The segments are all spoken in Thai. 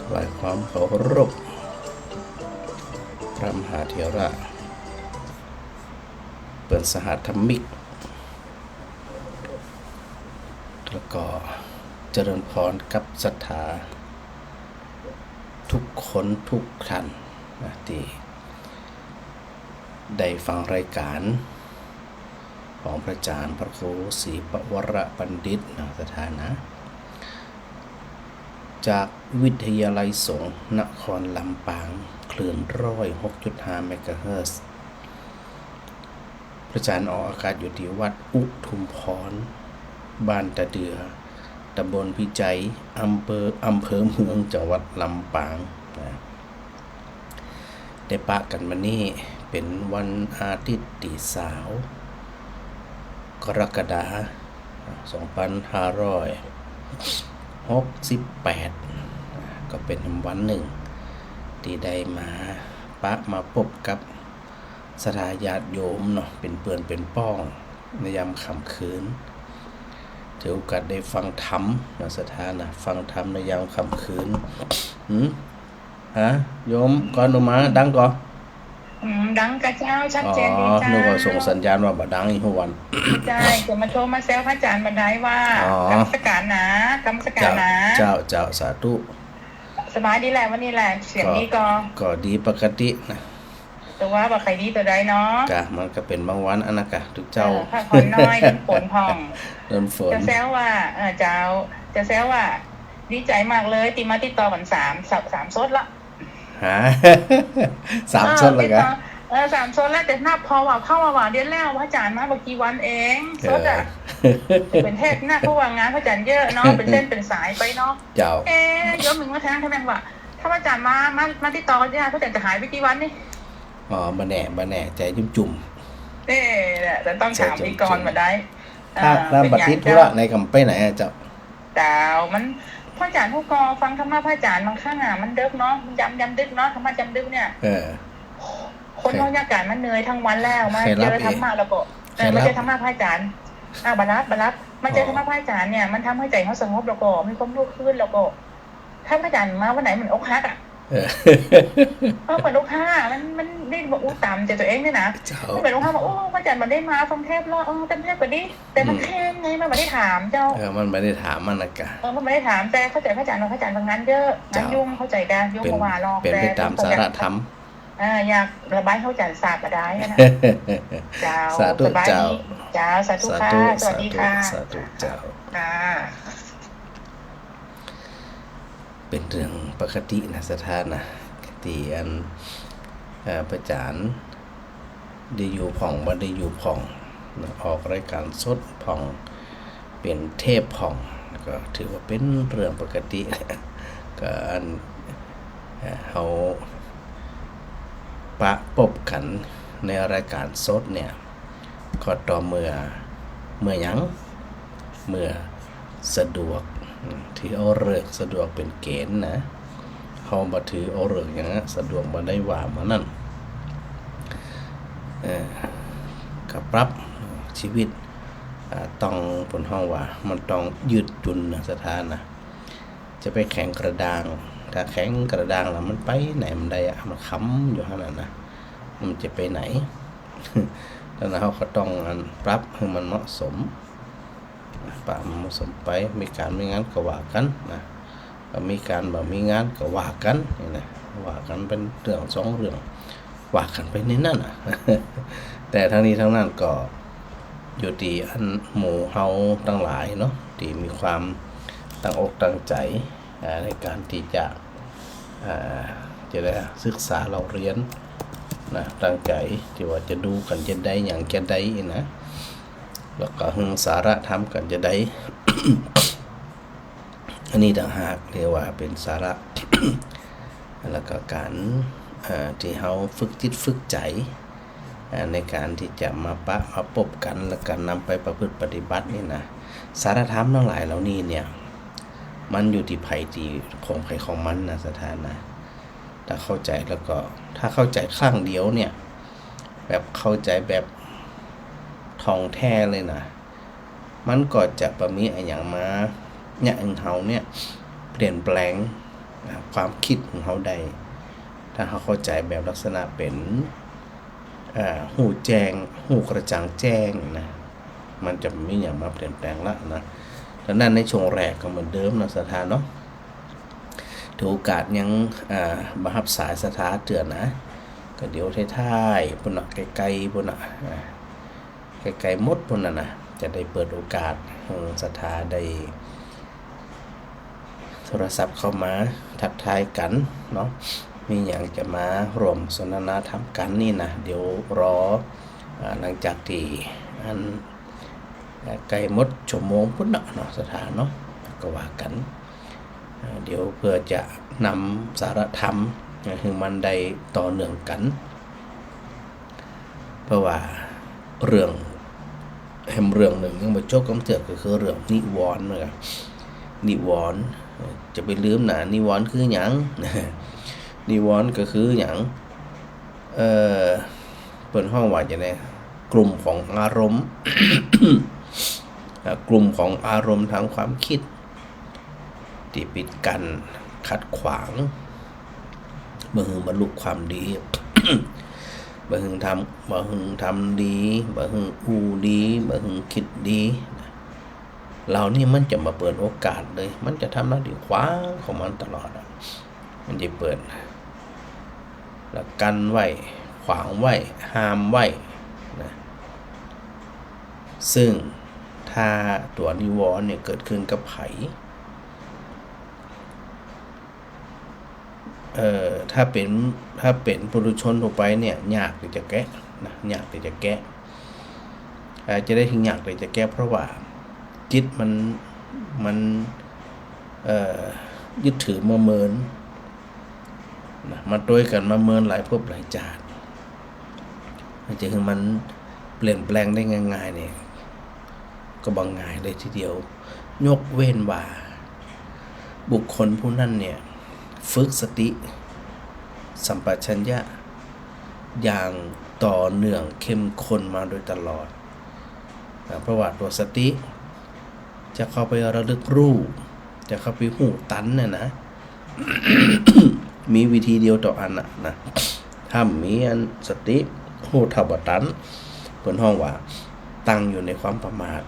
ถวายความเคารพพระมหาเถระเปิดสหธรรมิกแล้วก็เจริญพรกับศรัทธาทุกคนทุกท่านที่ได้ฟังรายการของพระอาจารย์พระครูศรีปวรบัณฑิตสถานะจากวิทยาลัยสงฆ์นครลำปางคลื่น106.5 เมกะเฮิรตซ์พระอาจารย์ออกอากาศอยู่ที่วัดอุทุมพรบ้านตะเดือตำบลพิจัยอำเภอเมืองจังหวัดลำปางได้ปะกันมานี่เป็นวันอาทิตย์ที่3 กรกฎาคม 2568ก็เป็นวันหนึ่งที่ได้มามาพบกับศรัทธาญาติโยมเนาะเป็นเปื่อนเป็นป้องในยามค่ำคืนถือโอกาสได้ฟังธรรมนะศรัทธานะฟังธรรมในยามค่ำคืนโยมก่อนออกมาดังก่อนดังกระเจ้าชัดเจนดีจ้านึกว่าส่งสัญญาณว่าบ่ดังอีกวันใช่จะมาโทรมาแซวพระอาจารย์บันไดว่ากรรมสการนะเจ้าสาธุสบายดีแหละวันนี้แหละเสียงนี้ก็ดีปกตินะแต่ว่าบ่ใครดีตัวใดเนาะกะมันก็เป็นบางวันอันนั้นกะทุกเจ้าพักผ่อนน้อยโดนฝนพองโดนฝนจะแซวว่าจะแซวว่าดีใจมากเลยติมาติดต่อกัน3 ซดละ3 ซดแล้วกัน3 ซดแล้วแต่นับพอว่าเข้ามาว่าเดือนแล้วพระอาจารย์มาเมื่อกี่วันเองซดเป็นเทศนะเพราะว่างานพระอาจารย์เยอะเนาะเป็นเส้นเป็นสายไปเนาะเจ้าเยอะมึงมาแทงว่าถ้าพระอาจารย์มาติดต่อกันเนี่ยพระอาจารย์จะหายไปกี่วันนี่มาแน่ใจจุ่มแต่ต้องถามพี่กรณ์มาได้ถ้าบัดทิศธุระในกำไปไหนเจ้ามันพระอาจารย์ผู้กอฟังธรรมะพระอาจารย์บางครั้งมันดึกเนาะย้ำดึกเนาะธรรมะจำดึกเนี่ยคนนอกอากาศมันเหนื่อยทั้งวันแล้วมาเจอธรรมะแล้วก็มาเจอธรรมะพระอาจารย์บรรลับมาเจอธรรมะพระอาจารย์เนี่ยมันทำให้ใจเขาสงบแล้วก็มีความรู้ขึ้นแล้วก็ถ้าพระอาจารย์มาวันไหนมันอกหักเหมือนลูกค้ามันได้บอกตามใจตัวเองเนี่ยนะเหมือนลูกค้าบอกพระอาจารย์มันได้มาฟังเทศแล้วเต็มเทศก็ดีแต่มันแค่ไงมันไม่ได้ถามเจ้ามันไม่ได้ถามมันนะกะมันไม่ได้ถามแต่เข้าใจพระอาจารย์พระอาจารย์บางงานเยอะงานยุ่งเข้าใจกันยุ่งมาลองเป็นไปตามสาระธรรมอยากระบายเข้าใจศาสตร์ก็ได้นะเจ้าสาธุเจ้าสาธุค่ะสวัสดีค่ะสาธุเจ้าเป็นเรื่องปกตินะสถานะที่พระอาจารย์ได้อยู่ผ่องบ่ได้อยู่ผ่องออกรายการสดผ่องเป็นเทพผ่องก็ถือว่าเป็นเรื่องปกติก็เขาพบกันในรายการสดเนี่ยก็ต่อเมื่อยังเมื่อสะดวกถือเอาฤกษ์สะดวกเป็นเกณฑ์นะเขาบ่ถือเอาฤกษ์อย่างนั้นสะดวกบ่ได้ว่ามานั่นก็ปรับชีวิตต้องผลห้องว่ามันต้องยืดหยุ่นนะสถานะจะไปแข็งกระด้างถ้าแข็งกระด้างแล้วมันไปไหนมันได้มันค้ำอยู่ขนาดนั้นมันจะไปไหนดังนั้นเขาก็ต้องปรับให้มันเหมาะสมปรับเหมาะสมไปมีการมีงานก็ว่ากันนะมีการมีงานก็ว่ากันนี่นะว่ากันเป็นเรื่อง2 เรื่องว่ากันไปในนั้นแต่ทั้งนี้ทั้งนั้นก็อยู่ที่หมู่เฮาทั้งหลายเนาะที่มีความตั้งอกตั้งใจในการที่จะได้ศึกษาเราเรียนนะตั้งใจที่ว่าจะดูกันจะได้อย่างจะได้นะแล้วก็สาระธรรมกันจะได้ อันนี้ต่างหากเรียกว่าเป็นสาระ แล้วก็การที่เฮาฝึกจิตฝึกใจในการที่จะมาพบกันแล้วก็นำไปประพฤติปฏิบัตินี่นะสาระธรรมทั้งหลายเหล่านี้เนี่ยมันอยู่ที่ไผที่ของใครของมันนะสถานะถ้าเข้าใจแล้วก็ถ้าเข้าใจครั้งเดียวเนี่ยแบบเข้าใจแบบท่องแท้เลยนะมันก็จะประมีอย่างมาเนี่ยเฮาเนี่ยเปลี่ยนแปลง ความคิดของเขาได้ถ้าเขาเข้าใจแบบลักษณะเป็นหูแจ้งหูกระจ่างแจ้งนะมันจะไม่อย่างมาเปลี่ยนแปลงละนะดังนั้นในช่วงแรกก็เหมือนเดิมนะสถานเนาะถือโอกาสยังบังคับสายสถาเตือนนะก็เดี๋ยวท้ายๆปุ่นไกลๆปุ่นไกลๆมดปุ่นนะจะได้เปิดโอกาสสถาได้โทรศัพท์เข้ามาทักทายกันเนาะมีอย่างจะมารวมสนทนาธรรมกันนี่นะเดี๋ยวรอหลังจากที่อันไกลมดชั่วโมงพุ่นเนาะสถานเนาะก็ว่ากันเดี๋ยวเพื่อจะนำสารธรรมให้มันได้ต่อเนื่องกันเพราะว่าเรื่องหนึ่งยังมาจบกำเถือกก็คือเรื่องนิวรณ์นะครับนิวรณ์จะไปลืมนะนิวรณ์คือหยังนิวรณ์ก็คือหยังเปิดห้องว่าจะไงกลุ่มของอารมณ์ กลุ่มของอารมณ์ทางความคิดที่ปิดกันขัดขวางบ่ฮึงบรรลุความดี บ่ฮึงทำดีบ่ฮึงดีบ่ฮึงคิดดีเรานี่มันจะมาเปิดโอกาสเลยมันจะทำหน้าที่ขวางของมันตลอดมันจะเปิดแล้วกันไว้ขวางไว้ห้ามไว้นะซึ่งถ้าตัวนิวรณ์เนี่ยเกิดขึ้นกับไผถ้าเป็นปุถุชนทั่วไปเนี่ยยากที่จะแก้นะยากที่จะแก้จะได้ถึงยากที่จะแก้เพราะว่าจิตมันยึดถือมาเมินนะมาด้วยกันมาเมินหลายภพหลายชาติมันจะคือมันเปลี่ยนแปลงได้ง่ายๆเนี่ยก็บางง่ายเลยทีเดียวยกเว้นว่าบุคคลผู้นั้นเนี่ยฝึกสติสัมปชัญญะอย่างต่อเนื่องเข้มข้นมาโดยตลอดเพราะว่าตัวสติจะเข้าไประลึกรู้จะเข้าไปหูตันเนี่ยนะ มีวิธีเดียวต่ออันนะถ้ามีอันสติหูทับตันเพิ่นห้องว่าตั้งอยู่ในความประมาท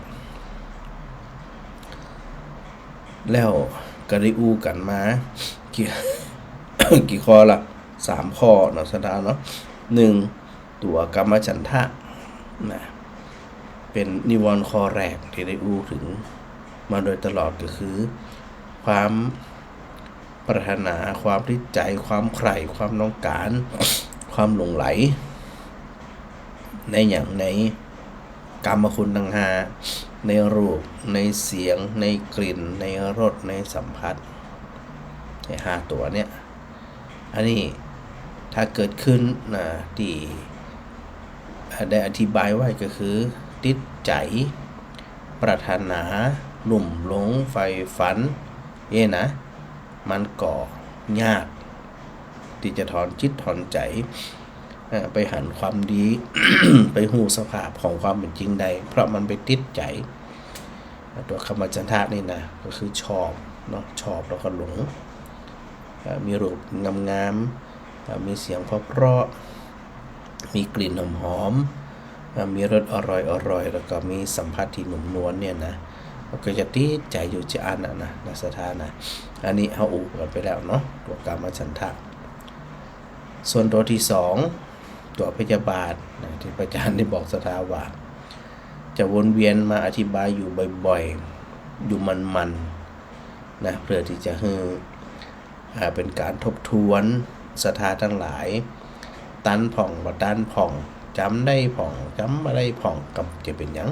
แล้วก็ได้อู้กันมากี่ข้อละ3ข้อเนาะสดาเนาะ1ตัวกรรมฉันทะนะเป็นนิวรณ์ข้อแรกที่ได้อู้ถึงมาโดยตลอดก็คือความปรารถนาความริษใจความใคร่ความต้องการความหลงไหลในอย่างในกรรมคุณต่างหากในรูปในเสียงในกลิ่นในรสในสัมผัสใน5ตัวเนี่ยอันนี้ถ้าเกิดขึ้นนะที่ได้อธิบายไว้ก็คือติดใจปรารถนาหลุ่มหลงไฟฝันนะมันก่อยากที่จะถอนจิตถอนใจไปหันความดี ไปหูสภาพของความเป็นจริงใดเพราะมันไปติดใจตัวคำจันทะนี่นะก็คือชอบเนาะชอบแล้วก็หลงมีรูปงามๆมีเสียงเพราะๆมีกลิ่นหอมๆมีรสอร่อยแล้วก็มีสัมผัสที่หนุ่มนวลเนี่ยนะก็จะติดใจอยู่จะอันนะสถานะอันนี้เอาอุกันไปแล้วเนาะตัวกามฉันทะส่วนตัวที่2ตัวพยาบาทนะที่พระอาจารย์ได้บอกสถาว่าจะวนเวียนมาอธิบายอยู่บ่อยๆอยู่มันนะเพื่อที่จะให้เป็นการทบทวนศรัทธาทั้งหลายตันผ่องบ่ตันผ่องจำได้ผ่องจำอะไรผ่องกับจะเป็นหยัง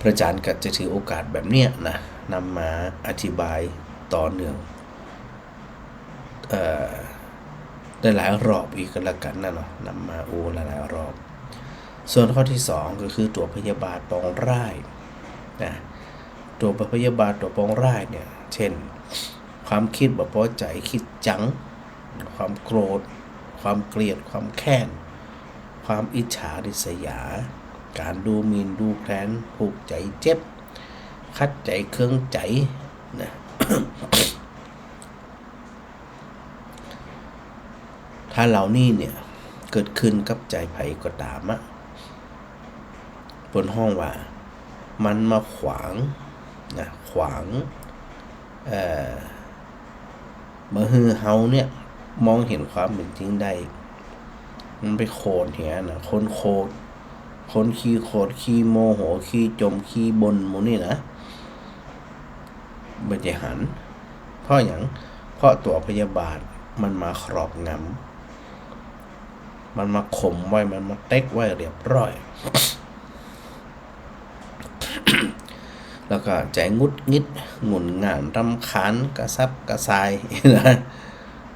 พระอาจารย์ก็จะถือโอกาสแบบเนี้ยนะนำมาอธิบายต่อเนื่องได้หลายรอบอีกกันละกันนะเนาะนำมาหลายรอบส่วนข้อที่2ก็คือตัวพยาบาทปองร้ายนะตัวพยาบาทตัวปองร้ายเนี่ยเช่นความคิดบ่พอใจคิดจังความโกรธความเกลียดความแค้นความอิจฉาริษยาการดูหมิ่นดูแคลนผูกใจเจ็บคัดใจเครื่องใจนะ าเหล่านี้เนี่ยเกิดขึ้นกับใจไผก็ตามบนห้องว่ามันมาขวางนะขวางมาฮือเฮาเนี่ยมองเห็นความเป็นจริงได้มันไปโคดเหี้ยนะคนโคดคนขี้โคดขี้โมโหขี้จมขี้บนหมู่นี่นะบ่จะหันเพราะหยังเพราะตัวพยาบาทมันมาครอบงำมันมาข่มไว้มันมาเต็กไว้เรียบร้อย แล้วก็ใจงุดงิดหงุนง่านรำคาญกระซับกระซายนะ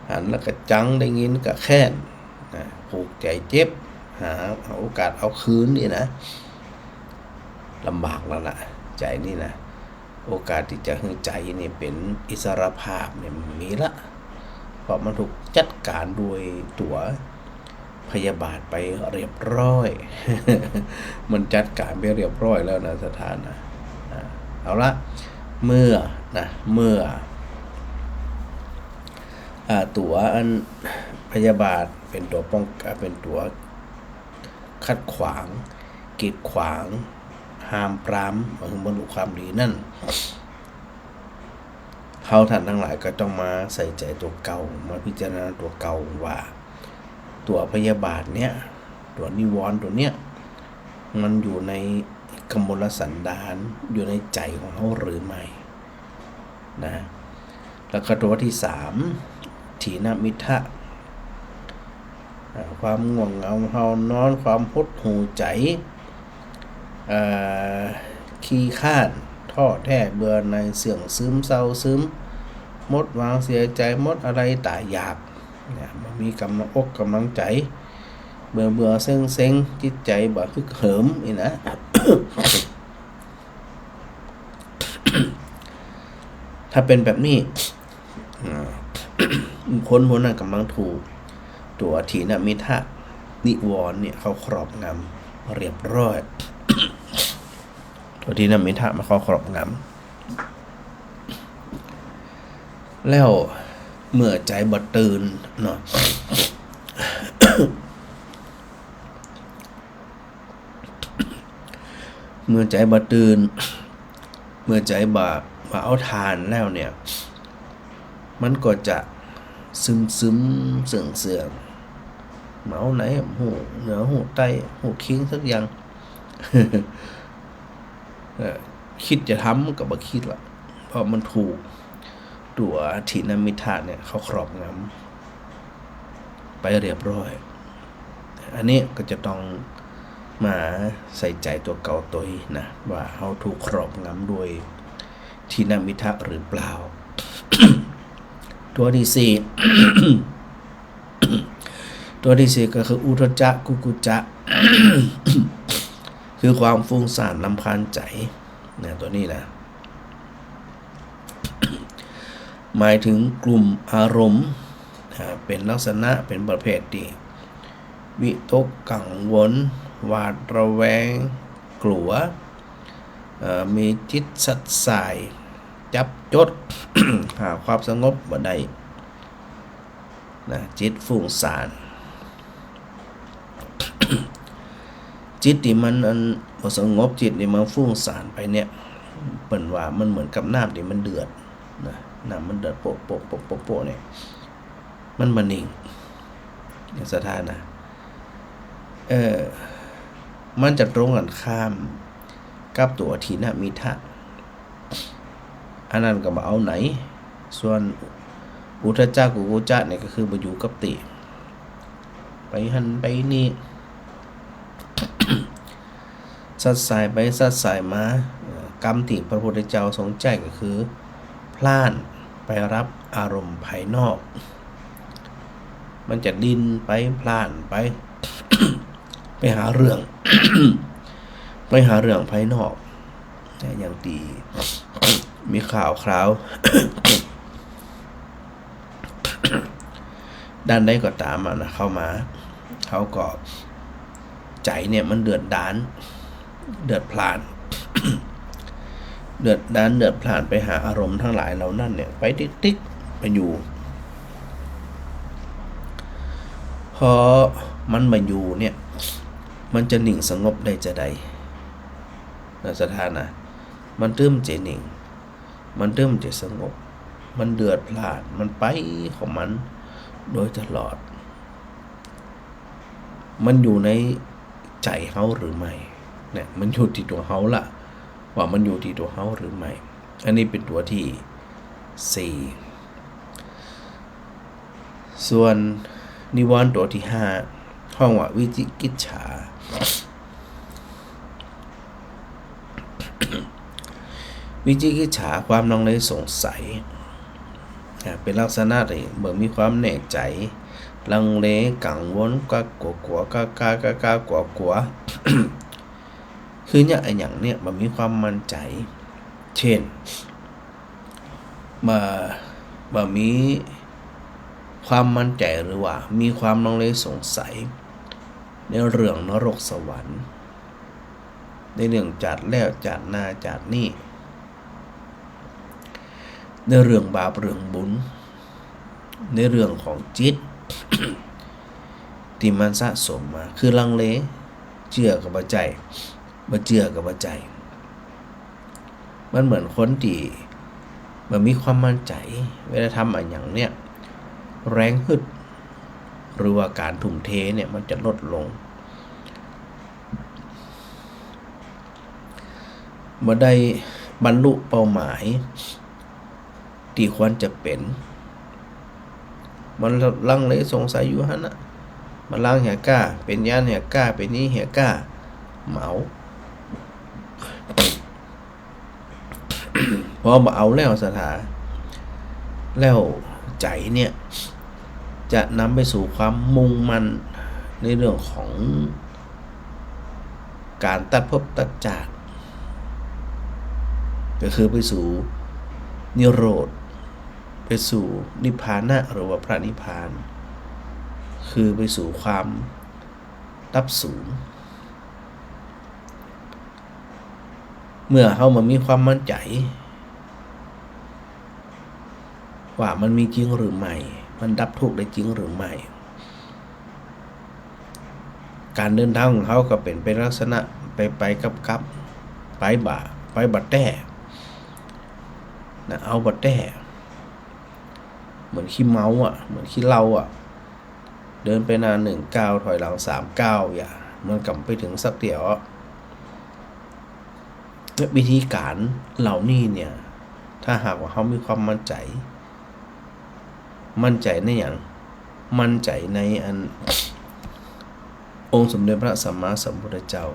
หันแล้วก็จังได้ยินก็แค้นนะผูกใจเจ็บหาโอกาสเอาคืนนี่นะลำบากแล้วล่ะใจนี่นะโอกาสที่จะให้ใจนี่เป็นอิสรภาพเนี่ยมีละเพราะมันถูกจัดการโดยตัวพยาบาทไปเรียบร้อย มันจัดการไปเรียบร้อยแล้วนะสถานะเอาละเมื่อตัวอันพยาบาทเป็นตัวป้องกันเป็นตัวขัดขวางกีดขวางห้ามปรามบรรลุความดีนั่นเขาท่านทั้งหลายก็ต้องมาใส่ใจตัวเก่ามาพิจารณาตัวเก่าว่าตัวพยาบาทเนี้ยตัวนิวรณ์ตัวเนี้ยมันอยู่ในกมลสันดานอยู่ในใจของเขาหรือไม่นะแล้วก็ตัวที่3ถีนมิทะความง่วงเหงาเฮานอนความหดหู่ใจขี้ข้านท้อแท้เบื่อในเสื่องซึมเศร้าซึมหมดหวังเสียใจหมดอะไรตายอยากเนี่ยมันมีกำลังอกกำลังใจเบื่อเซ็งจิตใจบ่ฮึกเหิมนี่นะ ถ้าเป็นแบบนี้ คนพวกนั้นกำลังถูกตัวถีนมิทะนิวรณ์เนี่ยเขาครอบงำเรียบร้อย ตัวถีนมิทะมาเขาครอบงำแล้วเมื่อใจบ่ตื่นเนาะ เมื่อใจบ่ตื่นเมื่อใจบ่เอาทานแล้วเนี่ยมันก็จะซึมเสื่องเมาไหนหูเหนือหูใต้หูคิงสักอย่าง คิดจะทำก็บ่คิดละเพราะมันถูกตัวถีนมิทะเนี่ยเขาครอบงำไปเรียบร้อยอันนี้ก็จะต้องมาใส่ใจตัวเก่าตัวนะว่าเขาถูกครอบงำโดยถีนมิทะหรือเปล่า ตัวที่4 ตัวที่4ก็คืออุทธัจจะกุกุจจะ คือความฟุ้งซ่านรำคาญใจนะตัวนี้นะ หมายถึงกลุ่มอารมณ์เป็นลักษณะเป็นประเภทที่วิตกกังวลหวาดระแวงกลัวมีจิตสัดสายจับจด หาความสงบบ่ได้นะจิตฟุ้งซ่าน จิตที่มันบ่สงบจิตที่มันฟุ้งซ่านไปเนี่ยเปิ้นว่ามันเหมือนกับน้ำที่มันเดือดนะน้ำมันเดือดโปะเนี่ยมันบ่นิ่งอย่างสถานะมันจะตรงกันข้ามกับตัวถีนมิทะอันนั้นก็บ่เอาไหนส่วนอุทธัจจะกุกุจจะเนี่ยก็คือบ่อยู่กับติไปหันไปนี่ สัดสายไปสัดสายมากรรมที่พระพุทธเจ้าทรงแจ้งก็คือพล่านไปรับอารมณ์ภายนอกมันจะดิ้นไปพล่านไป ไปหาเรื่อง ไปหาเรื่องภายนอกอย่างดีมีข่าวคราว ด้านใดก็ตามนะเข้ามาเขาก็ใจเนี่ยมันเดือดดาลเดือดพล่าน เดือดดาลเดือดพล่านไปหาอารมณ์ทั้งหลายเหล่านั้นเนี่ยไปติ๊กไปอยู่ พอมันมาอยู่เนี่ยมันจะนิ่งสงบได้จะใดสถานะมันตื้มใจนิ่งมันตื้มใจสงบมันเดือดพล่านมันไปของมันโดยตลอดมันอยู่ในใจเฮาหรือไม่เนี่ยมันอยู่ที่ตัวเฮาล่ะว่ามันอยู่ที่ตัวเฮาหรือไม่อันนี้เป็นตัวที่4ส่วนนิวรณ์ตัวที่5ห้องว่าวิจิกิจฉาวิจิกิจฉาความลังเลสงสัยเป็นลักษณะที่เมื่อมีความแน่ใจลังเลกังวลก็กลัวก็กลัวคือเนี่ยอย่างเนี้ยมันมีความมั่นใจเช่นมามีความมั่นใจหรือว่ามีความลังเลสงสัยในเรื่องนรกสวรรค์ในเรื่องจัดแล้วจัดหน้าจัดนี่ในเรื่องบาปเรื่องบุญในเรื่องของจิต ที่มันสะสมมาคือลังเลเชื่อกับบ่ใจบ่เชื่อกับบ่ใจมันเหมือนคนที่มันมีความมั่นใจเวลาทำอะไรอย่างเนี้ยแรงฮึดหรือว่าการทุ่มเทเนี่ยมันจะลดลงเมื่อได้บรรลุเป้าหมายที่ควรจะเป็นมันลังเลสงสัยอยู่หั่นน่ะมันลังเหียก้าเป็นย่านเหียก้าเป็นนี้เหียก้าเหมา พอมาเอาแล้วสถาแล้วใจเนี่ยจะนำไปสู่ความมุ่งมั่นในเรื่องของการตัดภพตัดจากก็คือไปสู่นิโรธไปสู่นิพพานะหรือว่าพระนิพพานคือไปสู่ความดับสูญเมื่อเฮามามีความมั่นใจว่ามันมีจริงหรือไม่มันดับทุกข์ได้จริงหรือไม่การเดินทางของเขาก็เป็นลักษณะไปกับไปบัดแต้นะเอาบัดแต้เหมือนขี้เมาอ่ะเหมือนขี้เหล้าอ่ะเดินไปนาน1 ก้าวถอยหลัง3 ก้าวอย่ามันกลับไปถึงสักเดียววิธีการเหล่านี้เนี่ยถ้าหากว่าเขามีความมั่นใจในอย่างมั่นใจในอันองค์สมเด็จพระสัมมาสัมพุทธเจ้า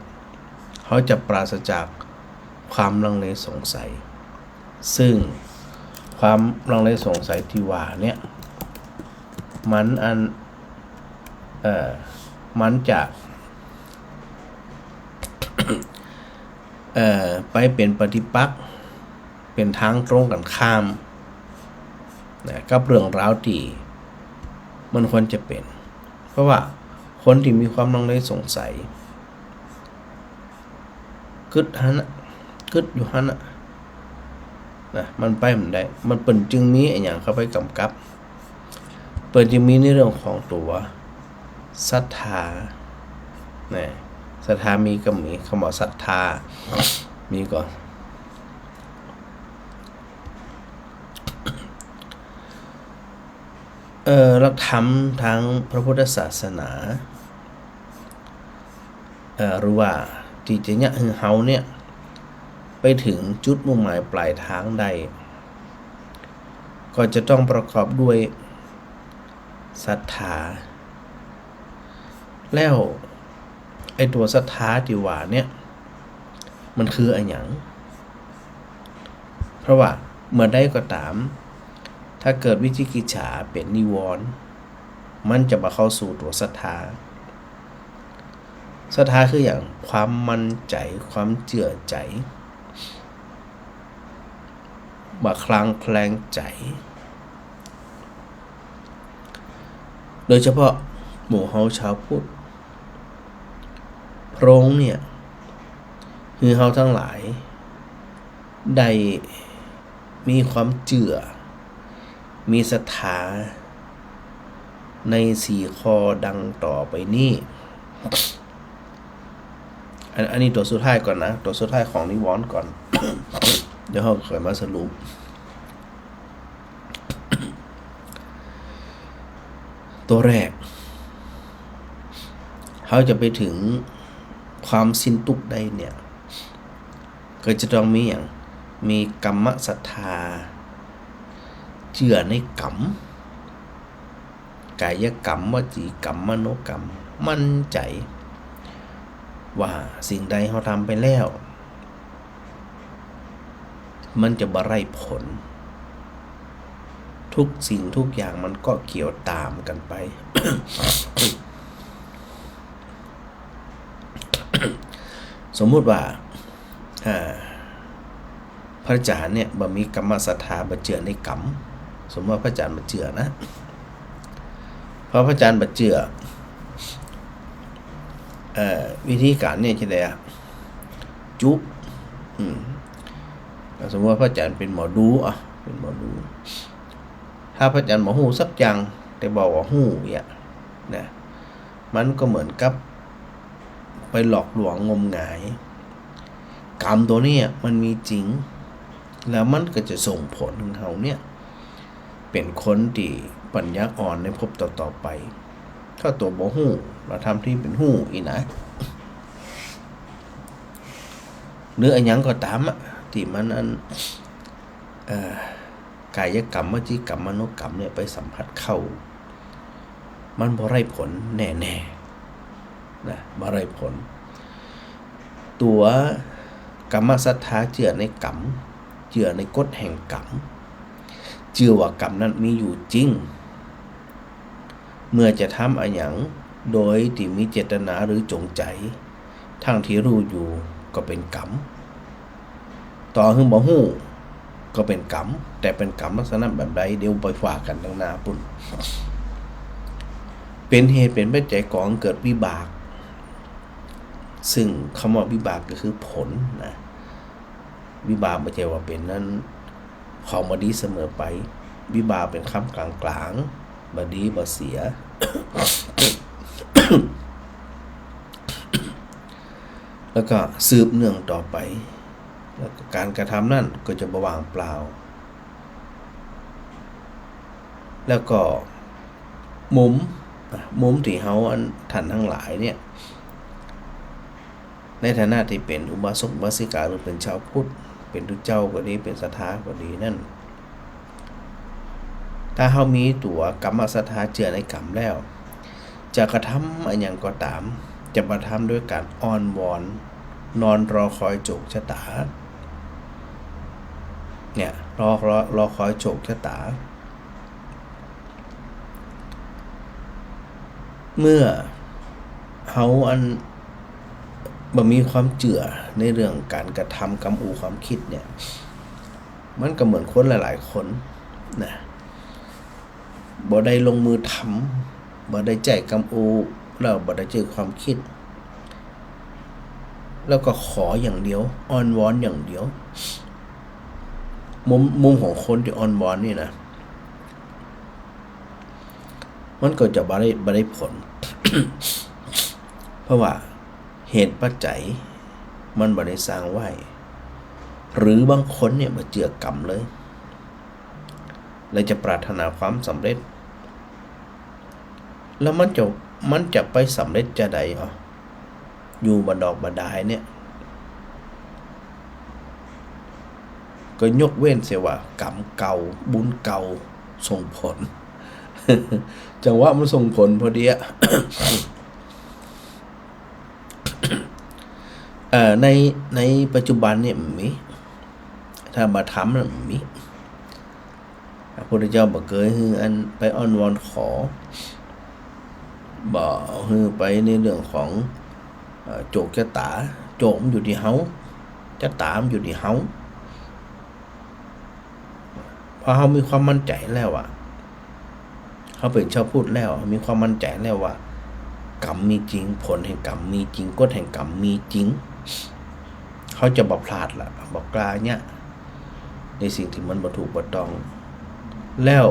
เขาจะปราศจากความลังเลสงสัยซึ่งความลังเลสงสัยที่ว่าเนี่ยมันจะไปเป็นปฏิปักษ์เป็นทางตรงกันข้ามนะกับเรื่องราวที่มันควรจะเป็นเพราะว่าคนที่มีความลังเลสงสัยกึดอยู่หันน่ะนะมันไปมันได้มันเปิ่นจึงมีไอ้อย่างเข้าไปกำกับเปิ่นจึงมีในเรื่องของตัวศรัทธานะศรัทธามีก็มีคำว่าศรัทธามีก่อนหลักธรรมทางพระพุทธศาสนาหรือว่าที่จะเนี่ยเฮาเนี่ยไปถึงจุดมุ่งหมายปลายทางใดก็จะต้องประกอบด้วยศรัทธาแล้วไอ้ตัวศรัทธาที่ว่าเนี่ยมันคืออะไรอย่างเพราะว่าเมื่อใดก็ตามถ้าเกิดวิจิกิจฉาเป็นนิวรณ์มันจะมาเข้าสู่ตัวศรัทธาคืออย่างความมั่นใจความเชื่อใจบ่คลางแคลงใจโดยเฉพาะหมู่เฮาชาวพุทธพระองค์เนี่ยคือเฮาทั้งหลายได้มีความเชื่อมีศรัทธา ใน4ข้อดังต่อไปนี้อันนี้ตัวสุดท้ายก่อนนะตัวสุดท้ายของนิวรณ์ก่อน เดี๋ยวเราค่อยมาสรุปตัวแรกเขาจะไปถึงความสิ้นทุกข์ได้เนี่ยก็จะต้องมีอย่างมีกรรมศรัทธาเชื่อในกรรมกายกรรมวจีกรรมมโนกรรมมั่นใจว่าสิ่งใดเขาทำไปแล้วมันจะบ่ได้ผลทุกสิ่งทุกอย่างมันก็เกี่ยวตามกันไป สมมุติว่าพระอาจารย์เนี่ยบ่มีกรรมศรัทธาบ่เชื่อในกรรมสมมติว่าพระอาจารย์บ่เชื่อนะเพราะพระอาจารย์บ่เชื่อวิธีการเนี่ยจะได้จุสมมติว่าพระอาจารย์เป็นหมอดูเป็นหมอดูถ้าพระอาจารย์บ่ฮู้สักอย่างแต่บอกว่าฮู้เนี่ยนะมันก็เหมือนกับไปหลอกลวงงมงายกรรมตัวนี้มันมีจริงแล้วมันก็จะส่งผลถึงเขาเนี่ยเป็นคนที่ปัญญาอ่อนในภพต่อๆไปถ้าตัวบ่ฮู้เราทำที่เป็นฮู้อีนะหรืออันยังก็ตามที่มันกายกรรมวจีกรรมมโนกรรมเนี่ยไปสัมผัสเข้ามันบ่ได้ผลแน่ๆนะบ่ได้ผลตัวกรรมศรัทธาเชื่อในกรรมเชื่อในกฎแห่งกรรมเชื่อว่ากรรมนั้นมีอยู่จริงเมื่อจะทำอะไรอย่างโดยที่มีเจตนาหรือจงใจทั้งที่รู้อยู่ก็เป็นกรรมต่อให้บ่ฮู้ก็เป็นกรรมแต่เป็นกรรมลักษณะแบบใดเดี๋ยวไปฝากกันข้างหน้าปุ่นเป็นเหตุเป็นปัจจัยก่อเกิดวิบากซึ่งคำว่าวิบากก็คือผลนะวิบากไม่ใช่ว่าเป็นนั้นของบ่ดีเสมอไปวิบากเป็นคำกลางๆบ่ดีบ่เสีย แล้วก็สืบเนื่องต่อไปแล้วก็การกระทำนั่นก็จะบ่ว่างเปล่าแล้วก็มุมที่เฮาท่านทั้งหลายเนี่ยในฐานะที่เป็นอุบาสกอุบาสิกาหรือเป็นชาวพุทธเป็นทุกเจ้าก็ดีเป็นศรัทธาก็ดีนั่นถ้าเฮามีตัวกรรมศรัทธาเชื่อในกรรมแล้วจะกระทำอะไรอย่างก็ตามจะกระทำด้วยการอ้อนวอนนอนรอคอยโชคชะตาเนี่ยรอคอยโชคชะตาเมื่อเฮาบ่มีความเชื่อในเรื่องการกระทำกรรมอูความคิดเนี่ยมันก็เหมือนคนหลายๆคนนะบ่ได้ลงมือทำบ่ได้ใจกรรมอูแล้วบ่ได้เจอความคิดแล้วก็ขออย่างเดียวอ้อนวอนอย่างเดียวมุมของคนที่อ้อนวอนนี่นะมันก็จะบ่ได้ผล เพราะว่าเหตุปัจจัยมันบ่ได้สร้างไว้หรือบางคนเนี่ยบ่เชื่อกรรมเลยจะปรารถนาความสำเร็จแล้วมันจะไปสำเร็จจะใดอยู่บนดอกบดายเนี่ยก็ยกเว้นเสียว่ากรรมเก่าบุญเก่าส่งผล จังหวะมันส่งผลพอดีในปัจจุบันเนี่ยมันมีถ้ามาทำมันมีพระพุทธเจ้าบอกเคยคือไปอ้อนวอนขอบอกคือไปในเรื่องของโจกชะตาโจกมันอยู่ที่เฮาชะตามันอยู่ที่เฮาพอเฮามีความมั่นใจแล้วเขาเป็นชาวพุทธแล้วมีความมั่นใจแล้วว่ากรรมมีจริงผลแห่งกรรมมีจริงกฎแห่งกรรมมีจริงเขาจะบ่พลาดล่ะบ่กล้าเนี่ยในสิ่งที่มันบ่ถูกบ่ต้องแล้ว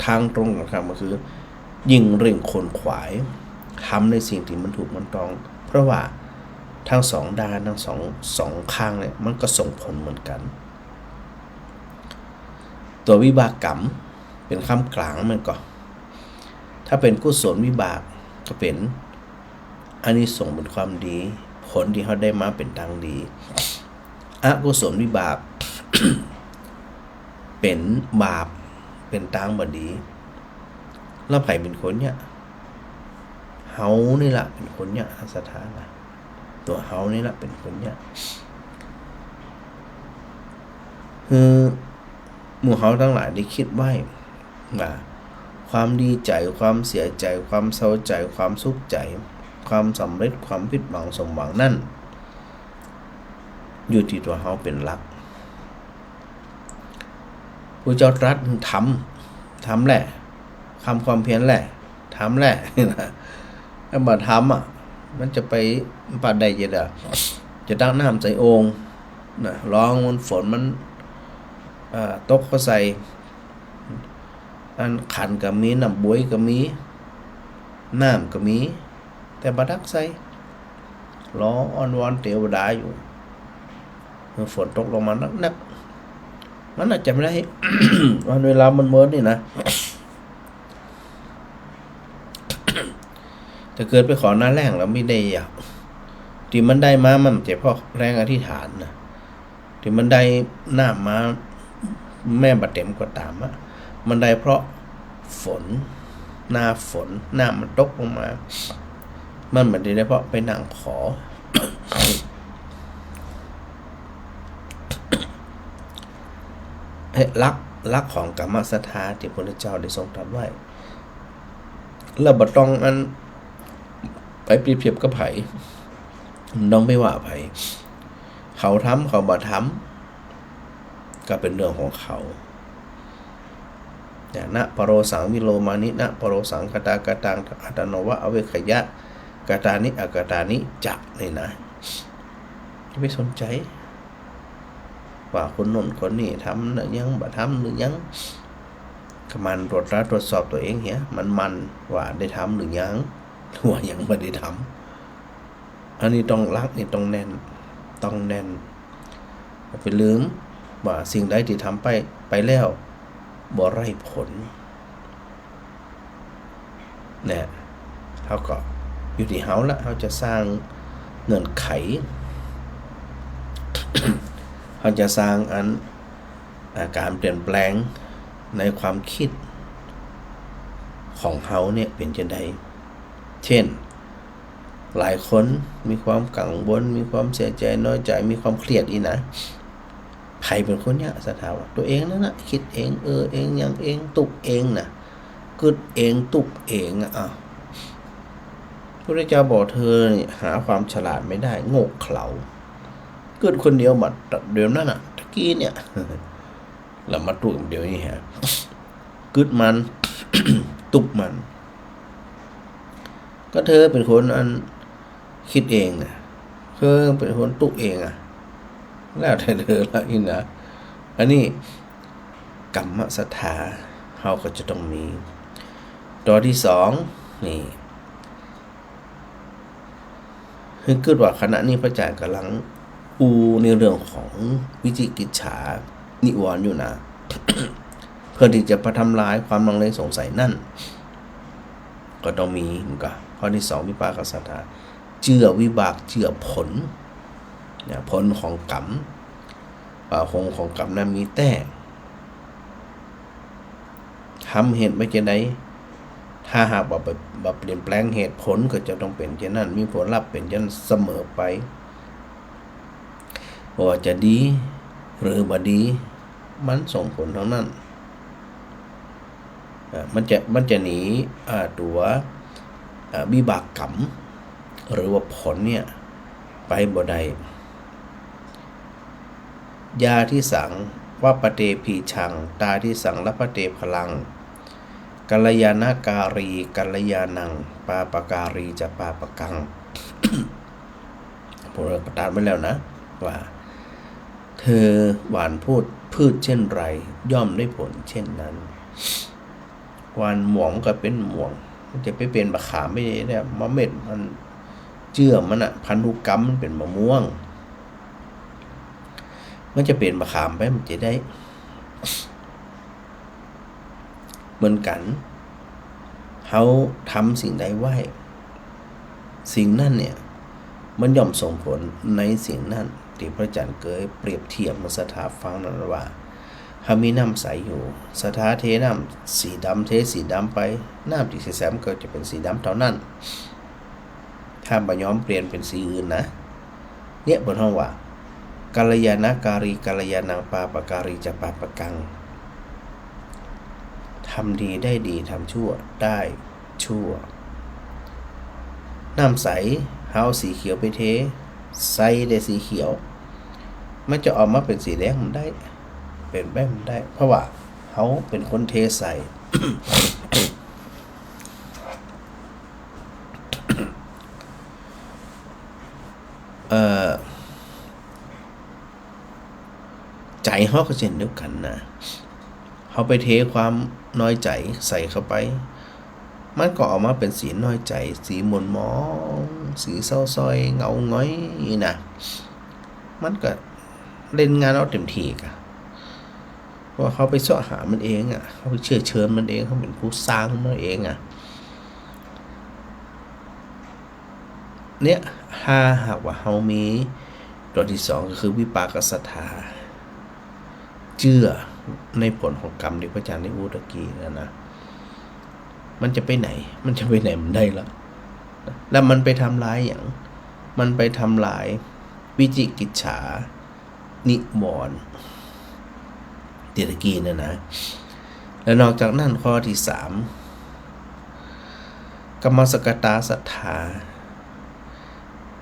ท ทางตรงกันข้ามก็คือยิ่งเร่งขนขวายทำในสิ่งที่มันถูกมันต้องเพราะว่าทั้งสองด้านทั้งสองข้างเนี่ยมันก็ส่งผลเหมือนกันตัววิบากกรรมเป็นคำกลางมันก็ถ้าเป็นกุศลวิบากก็เป็นอานิสงส์เป็นความดีผลที่เขาได้มาเป็นทางดีอกุศลวิบาก เป็นบาปเป็นทางบ่ดีแล้วไผเป็นคนเนี่ยเฮานี่ล่ะเป็นคนเนี่ยสถานะตัวเฮานี่ล่ะเป็นคนเนี่ยหมู่เฮาทั้งหลายได้คิดไว้ว่าความดีใจความเสียใจความเศร้าใจความสุขใจความสำเร็จความผิดหวังสมหวังนั่นอยู่ที่ตัวเฮาเป็นหลักพระเจ้าตรัสทำแหละความเพียรแหละทำแหละถ้าบ่ทำมันจะไปปานใดจะตั้งน้ำใส่โอ่งนะร้องมันฝนมันตกก็ใส่อันขันก็มีน้ำบวยก็มีน้ำก็มีแต่บ่ดักใส่ร้องอ้อนวอนเทวดาอยู่ฝนตกลงมานักมันอาจจะไม่ได้ วันเวลามันเมินนี่นะแต่เกิดไปขอหน้าแรงแล้วไม่ได้อยากที่มันได้มามันจะเพราะแรงอธิษฐานนะที่มันได้หน้ามาแม่บัดเต็มก็ตามมันได้เพราะฝนหน้าฝนหน้ามันตกลงมามันไม่ได้เพราะไปนั่งขอ ลักของกรรมศรัทธาที่พระพุทธเจ้าได้ทรงตรัสไว้แล้วบ่ต้องอันไปเปรียบเทียบกับไผต้องไม่ว่าไผเขาทำเขาบ่ทำก็เป็นเรื่องของเขานะปโรสังวิโลมานินะปโรสังกตากตังอัตโนวะอเวคยะกตานิอกตานิจักนี่นะไม่สนใจว่าคนโน้นคนนี้ทำหรือยังบ่ทำหรือยังก็มันตรวจสอบตัวเองเหี้ยมันว่าได้ทำหรือยังว่ายังไม่ได้ทำอันนี้ต้องรักนี่ต้องแน่นไปลืมว่าสิ่งใดที่ทำไปแล้วบ่ไร้ผลเนี่ยเขาก็อยู่ที่เฮาละเขาจะสร้างเงื่อนไข เขาจะสร้างการเปลี่ยนแปลงในความคิดของเขาเนี่ยเป็นจังได๋เช่นหลายคนมีความกังวลมีความเสียใจน้อยใจมีความเครียดอีนะไผเป็นคนเนี่ยสถาว่าตัวเองนั่นน่ะคิดเองเองอย่างเองตุกเองน่ะกึดเองตุกเองพระพุทธเจ้าบอกเธอหาความฉลาดไม่ได้โง่เขลาเกิดคนเดียวมาเดิมนั่นน่ะตะกี้เนี่ยแล้วมาตุกเดียวนี่ฮะกึดมัน ตุกมันก็เธอเป็นคนอันคิดเองน่ะเธอเป็นคนตุกเองแล้วแต่เธอละนี่นะอันนี้กรรมศรัทธาเฮาก็จะต้องมีตัวที่2นี่คือเกิดว่าขณะนี้พระอาจารย์กำลังในเรื่องของวิจิกิจฉานิวรณ์อยู่นะ เพื่อที่จะประทำลายความลังเลสงสัยนั่นก็ต้องมีเหมือนกันข้อที่2วิปากศรัทธาเชื่อวิบากเชื่อผลเนี่ยผลของกรรมของกรรมนั้นมีแต่ทำเหตุไม่จะได้ถ้าหากว่าเปลี่ยนแปลงเหตุผลก็จะต้องเป็นเช่นนั้นมีผลลัพธ์เป็นเช่นเสมอไปว่าจะดีหรือบ่ดีมันส่งผลทั้งนั้นมันจะหนีตัววิบากกรรมหรือว่าผลเนี่ยไปบ่ได้ยาที่สังวัปเตพีชังตาที่สังละพะเตพลังกัลยาณการีกัลยาณังปาปการีจะปาปกัง ผมประกาศไว้แล้วนะว่าเธอหว่านพืชเช่นไรย่อมได้ผลเช่นนั้น วันหมวงก็เป็นหมวงมันจะไปเป็นมะขามไม่ได้เนี่ยมะเม็ดมันเจื่อมันอะพันธุกรรมมันเป็นมะม่วงมันจะเป็นมะขามไปมันจะได้เหมือนกันเขาทำสิ่งใดไว้สิ่งนั้นเนี่ยมันย่อมส่งผลในสิ่งนั้นที่พระอาจารย์เกยเปรียบเทียบมาสถาฟังนั้นว่าเขามีน้ำใสอยู่สถาเทน้ำสีดำเทสีดำไปน้ำที่ใสๆก็จะเป็นสีดำเท่านั้นถ้าบ่ย้อมเปลี่ยนเป็นสีอื่นนะเนี่ยบนห้องว่ากัลยาณการีกัลยาณังปาปการีจะปาปกังทำดีได้ดีทำชั่วได้ชั่วน้ำใสเฮาสีเขียวไปเทใสได้สีเขียวมันจะออกมาเป็นสีแดงมันได้เป็นแบบมันได้เพราะว่าเขาเป็นคนเทใส่ ใจเขาก็เช่นเดียวกันนะเขาไปเทความน้อยใจใส่เข้าไปมันก็ออกมาเป็นสีน้อยใจสีหม่นหมองสีเศร้าซ้อยเงาง้อยนะมันก็เล่นงานเอาเต็มที่กะว่าเขาไปเสาะหามันเองอ่ะเขาไปเชิญมันเองเขาเป็นผู้สร้างมันเองอ่ะเนี่ยถ้าหากว่าเขามีตัวที่สองก็คือวิปากศรัทธาเชื่อในผลของกรรมที่พระอาจารย์ได้พูดตะกี้นะมันจะไปไหนมันได้แล้วมันไปทำร้ายอย่างมันไปทำลายวิจิกิจฉานิวรณ์เตะกี้นะแล้วนอกจากนั้นข้อที่3กรรมสกตาศรัทธา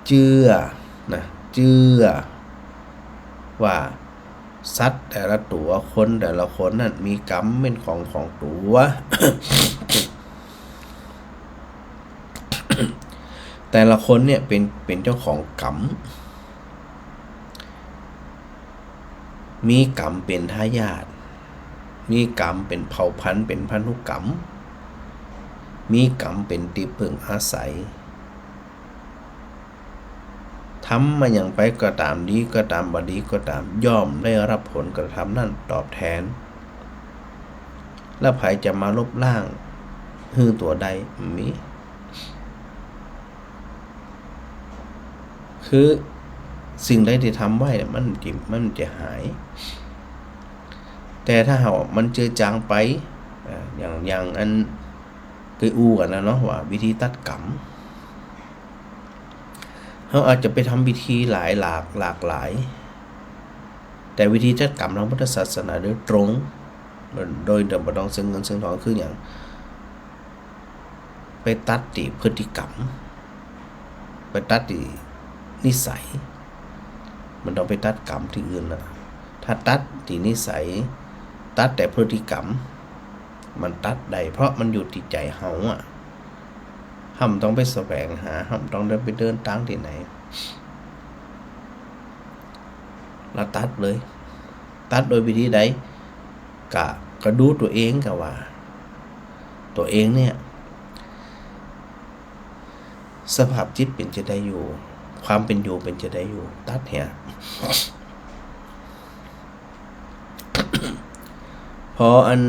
เชื่อว่าสัตว์แต่ละตัวคนแต่ละคนนั้นมีกรรมเป็นของตัว แต่ละคนเนี่ยเป็นเจ้าของกรรมมีกรรมเป็นทายาทมีกรรมเป็นเผ่าพันธุ์เป็นพันธุกรรมมีกรรมเป็นที่พึ่งอาศัยทำมาอย่างไปก็ตามดีก็ตามบดีก็ตามย่อมได้รับผลกระทำนั่นตอบแทนแล้วไผจะมาลบล้างหื้อตัวใดมีคือสิ่งใดที่ทำไว้มันจะหายแต่ถ้ามันเจือจางไปอย่างอันเคยอู้กันนะเนาะว่าวิธีตัดกรรมเขาอาจจะไปทำวิธีหลากหลายแต่วิธีจัดกรรมทางพุทธศาสนาโดยตรงโดยบ่ต้องซึ่งเงินซึ่งทองคืออย่างไปตัดที่พฤติกรรมไปตัดที่นิสัยมันต้องไปตัดกรรมที่อื่นนะถ้าตัดที่นิสัยตัดแต่พฤติกรรมมันตัดได้เพราะมันอยู่ที่ใจเฮาอ่ะห้ามต้องไปแสวงหาห้ามต้องไปเดินทางที่ไหนเราตัดเลยตัดโดยวิธีใดก็ดูตัวเองก็ว่าตัวเองเนี่ยสภาพจิตเป็นจะได้อยู่ความเป็นอยู่เป็นจะได้อยู่ตัดเนี่ยพออัน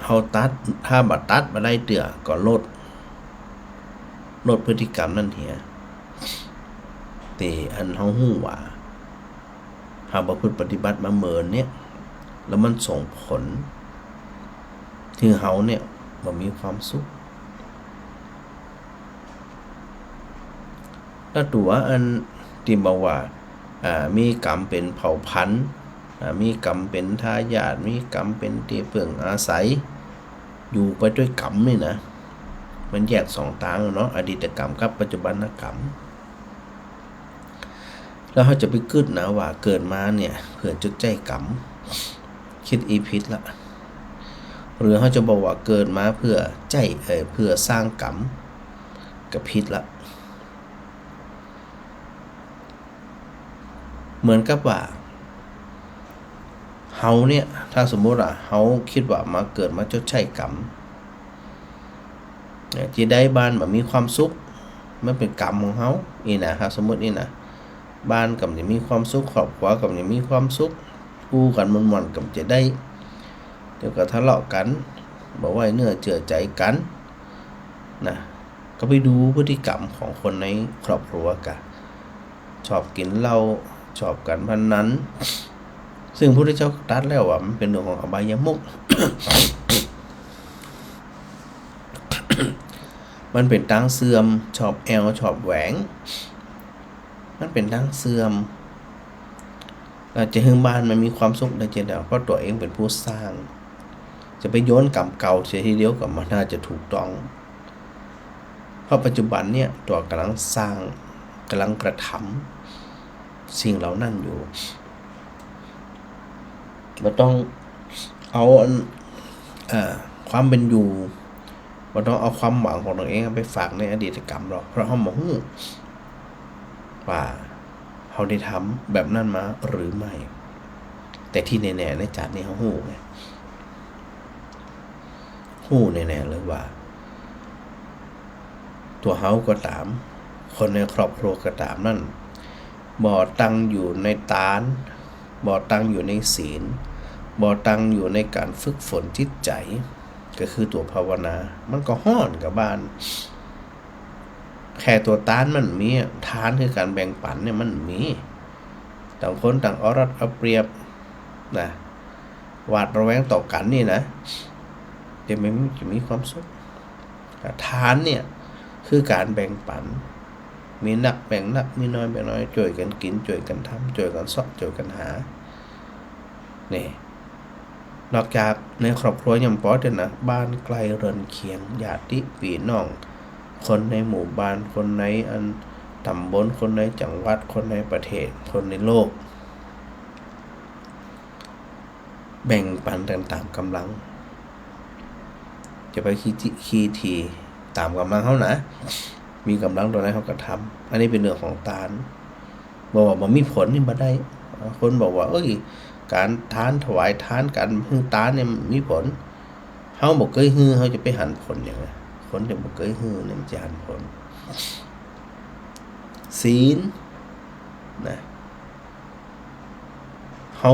เฮาตัดถ้าบ่ตัดบ่ได้เตือก็ลดพฤติกรรมนั่นเหียแต่อันเฮาฮู้ว่าหากบ่พึกปฏิบัติมาเมินเนี่ยแล้วมันส่งผลที่เฮาเนี่ยบ่มีความสุขแล้วตัวอันที่บอกว่ามีกรรมเป็นเผ่าพันธุ์มีกรรมเป็นทายาทมีกรรมเป็นที่พึ่งอาศัยอยู่ไปด้วยกรรมนี่นะมันแยก2ทางเนาะอดีตกรรมกับปัจจุบันกรรมแล้วเขาจะไปกึศนะว่าเกิดมาเนี่ยเพื่อจดใจกรรมคิดอีพิษละหรือเขาจะบอกว่าเกิดมาเพื่อใจเพื่อสร้างกรรมกับพิษละเหมือนกับว่าเฮาเนี่ยถ้าสมมติว่าเฮาคิดว่ามาเกิดมาชดใช้กรรม จีได้บ้านแบบมีความสุขมันเป็นกรรมของเขาอีนะครับสมมตินี่นะบ้านกับจะมีความสุขครอบครัวกับจะมีความสุขกู้กันมันๆกับจะได้เดี๋ยวก็ทะเลาะกันบอกว่าเนื้อเจือใจกันนะก็ไปดูพฤติกรรมของคนในครอบครัวกันชอบกินเหล้าชอบกันพนันซึ่งพระพุทธเจ้าตรัสแล้วว่ามันเป็นเรื่องของอบายมุข มันเป็นทางเสื่อมชอบแอลชอบแหวงมันเป็นทางเสื่อมเราจะให้บ้านมันมีความสุขได้เจนเพราะตัวเองเป็นผู้สร้างจะไปโยนกรรมเก่าเสียทีเดียวกับมันน่าจะถูกต้องเพราะปัจจุบันเนี่ยตัวกำลังสร้างกำลังกระทำสิ่งเหล่านั้นอยู่เราต้องเอาความเป็นอยู่เราต้องเอาความหวังของตัวเองไปฝากในอดีตกรรมหรอกเพราะเขาบอกว่าเขาได้ทำแบบนั้นมาหรือไม่แต่ที่แน่ๆในจัดนี้เขาหู้ไงหู้แน่ๆเลยว่าตัวเขาก็ตามคนในครอบครัวก็ตามนั่นบ่ตั้งอยู่ในตานบ่ตั้งอยู่ในศีลบ่ตั้งอยู่ในการฝึกฝนจิตใจก็คือตัวภาวนามันก็ห้อนกับบ้านแค่ตัวตานมันมีทานคือการแบ่งปันเนี่ยมันมีต่างคนต่างเอารัดเอาเปรียบนะหวาดระแวงต่อกันนี่นะจะไม่จะมีความสุขทานเนี่ยคือการแบ่งปันมีนักแบ่งนักมีน้อยแบ่งน้อยช่วยกันกินช่วยกันทำช่วยกันซ่อช่วยกันหานี่นอกจากในครอบครัวยังพอเด้นะบ้านไกลเรือนเคียงญาติพี่น้องคนในหมู่บ้านคนในอันตำบลคนในจังหวัดคนในประเทศคนในโลกแบ่งปันกันตามกำลังจะไปขี้ทีตามกำลังเขานะมีกำลังตัวไหนเขาก็ทำอันนี้เป็นเรื่องของตาลบอกว่ามีผลนี่มาได้คนบอกว่าการทานถวายทานกันฮือตาเนี่ยมีผลเขาบอกเคยฮือเขาจะไปหันผลอย่างไรคนจะบอกเคยฮือเนี่ยจะหันผลศีลนะเขา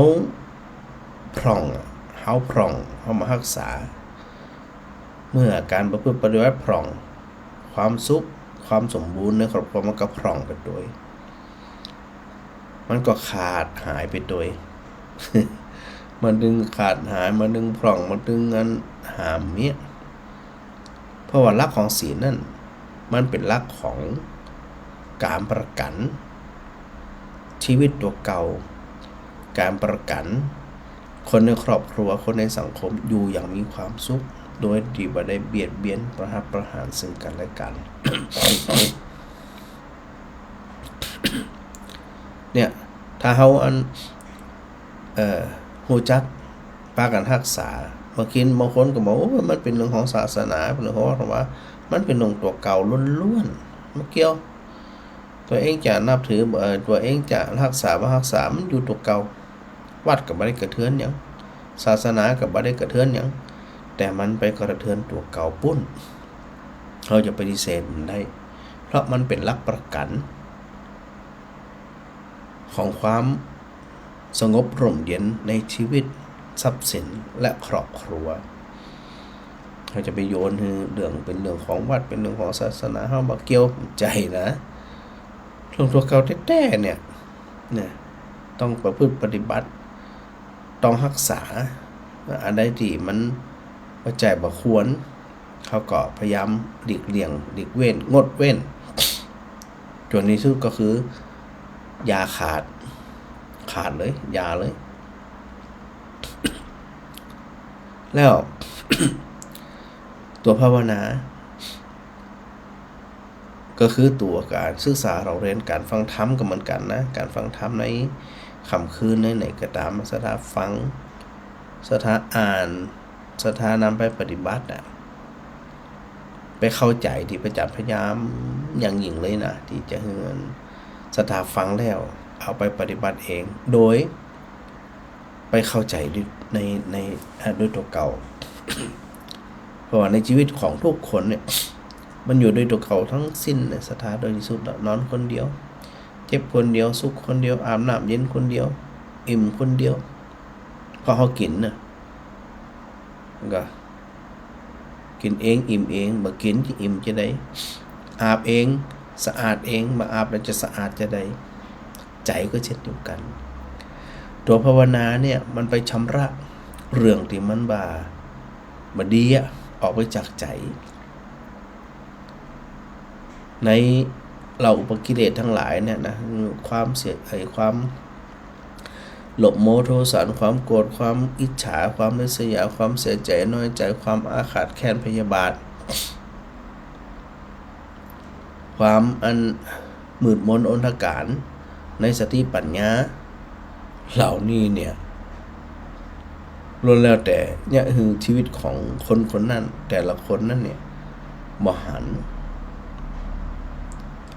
พร่องเขามารักษาเมื่อการประพฤติปฏิบัติพร่องความสุขความสมบูรณ์ในครอบครัวมันก็พร่องไปโดยมันก็ขาดหายไปโดย มันดึงขาดหายมันดึงพร่องมันดึงอันหามเนี้ยเพราะว่าหลักของศีลนั่นมันเป็นหลักของการประกันชีวิตตัวเก่าการประกันคนในครอบครัวคนในสังคมอยู่อย่างมีความสุขโดยที่บ่ได้เบียดเบียนประหารซึ่งกันและกัน เนี่ยถ้าเขาฮู้จักปากันรักษาบางคนก็บอกว่ามันเป็นเรื่องของศาสนาเป็นเรื่องของว่ามันเป็นเรื่องตัวเก่าล้วนๆไม่เกี่ยวตัวเองจะนับถือตัวเองจะรักษาบ่รักษามันอยู่ตัวเก่าวัดก็บ่ได้กระเทือนหยังศาสนาก็บ่ได้กระเทือนหยังแต่มันไปกระเทือนตัวเก่าปุ้นเราจะปฏิเสธมันได้เพราะมันเป็นหลักประกันของความสงบร่มเย็นในชีวิตทรัพย์สินและครอบครัวเราจะไปโยนเรื่องเป็นเรื่องของวัดเป็นเรื่องของศาสนาเฮาบ่เกี่ยวใจนะเรื่องตัวเก่าแท้ๆเนี่ยต้องประพฤติปฏิบัติต้องรักษาอันใดที่มันปัจจัยบ่ควรเขาก็พยายามหลีกเลี่ยงหลีกเว้นงดเว้นจนที่สุดก็คือยาขาดเลยยาเลย แล้ว ตัวภาวนาก็คือตัวการศึกษาเราเรียนการฟังธรรมก็เหมือนกันนะการฟังธรรมในค่ำคืนในไหนก็ตามสถาฟังสถาอ่านสถานำไปปฏิบัติไปเข้าใจที่ประจักษ์พยายามอย่างยิ่งเลยนะที่จะเฮือนสถาฟังแล้วเอาไปปฏิบัติเองโดยไปเข้าใจในด้วยตัวเก่า เพราะว่าในชีวิตของทุกคนเนี่ย มันอยู่ด้วยตัวเขาทั้งสิ้นเลยศรัทธาโดยที่สุดนอนคนเดียวเจ็บคนเดียวสุขคนเดียวอาบน้ำเย็นคนเดียวอิ่มคนเดียวพอเขากินนะก็กินเองอิ่มเองบ่กินจะอิ่มจะได้อาบเองสะอาดเองมาอาบแล้วจะสะอาดจะได้ใจก็เช่นเดียวกันตัวภาวนาเนี่ยมันไปชำระเรื่องที่มันบ่ดีออกไปจากใจในเราอุปกิเลสทั้งหลายเนี่ยนะความเสียความหลบโมโทสันความโกรธความอิจฉาความริษยาความเสียใจน้อยใจความอาฆาตแค้นพยาบาทความอันมืดมนอนทการในสติปัญญาเหล่านี้เนี่ยล้วนแล้วแต่เนี่ยคือชีวิตของคนคนนั้นแต่ละคนนั้นเนี่ยบ่หัน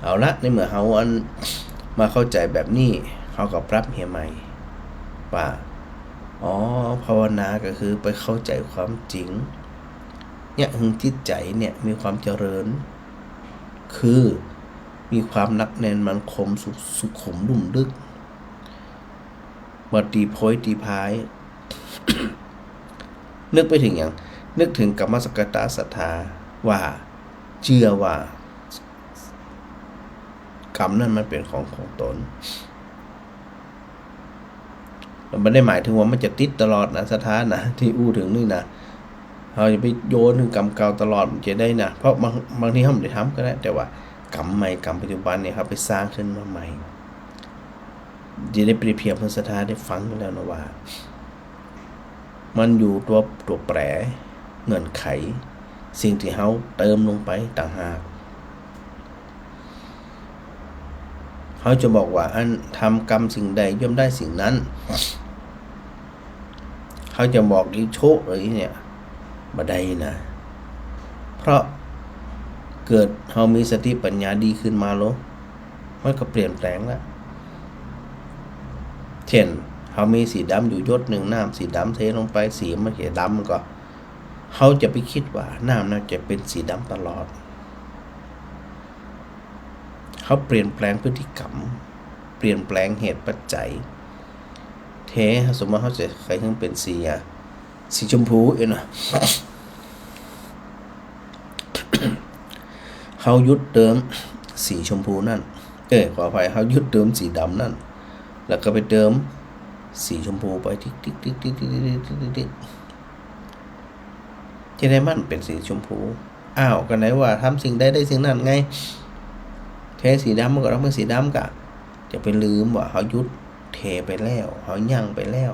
เอาละในเมื่อเฮาอันมาเข้าใจแบบนี้เฮาก็ปรับเฮียใหม่ว่าภาวนาก็คือไปเข้าใจความจริงเนี่ยจิตใจเนี่ยมีความเจริญคือมีความหนักแน่นมั่นคงสุขุมลุ่มลึกบ่ตีโพยตีพาย นึกไปถึงอย่างนึกถึงกรรมสกตาศรัทธาว่าเชื่อว่ากรรมนั้นมันเป็นของตนมันไม่ได้หมายถึงว่ามันจะติดตลอดนะศรัทธานะที่อู้ถึงนี่นะเราจะไปโยนถึงกรรมเก่าตลอดมันจะได้นะเพราะบางทีเขาไม่ได้ทำก็ได้แต่ว่ากรรมใหม่กรรมปัจจุบันเนี่ยครับไปสร้างขึ้นมาใหม่จะได้เปรียบเทียบเพื่อศรัทธาได้ฟังกันแล้วนะว่ามันอยู่ตัวแปรเงื่อนไขสิ่งที่เขาเติมลงไปต่างหากเขาจะบอกว่าอันทำกรรมสิ่งใดย่อมได้สิ่งนั้นเขาจะบอกดีโชคอะไรเนี่ยบ่ได้นะเพราะเกิดเขามีสติปัญญาดีขึ้นมาแล้วมันก็เปลี่ยนแปลงแล้วเช่นเขามีสีดำอยู่ยศหนึ่งน้ำสีดำเทลงไปสีมันจะดำมันก็เขาจะไปคิดว่าน้ำน่าจะเป็นสีดำตลอดเขาเปลี่ยนแปลงพฤติกรรมเปลี่ยนแปลงเหตุปัจจัยเทสมมติเขาจะใครทั้งเป็นสีชมพูนะ เขายุดเติมสีชมพูนั่นขออภัยเขายุดเติมสีดำนั่นแล้วก็ไปเติมสีชมพูไปติ๊กติ๊กติ๊กติ๊กติ๊กติ๊กจะได้มันเป็นสีชมพูกันไหนว่าทำสิ่งใดได้สิ่งนั้นไงเทสีดำมันก็ต้องเป็นสีดำกะจะไปลืมว่าเขายุดเทไปแล้วเขายั่งไปแล้ว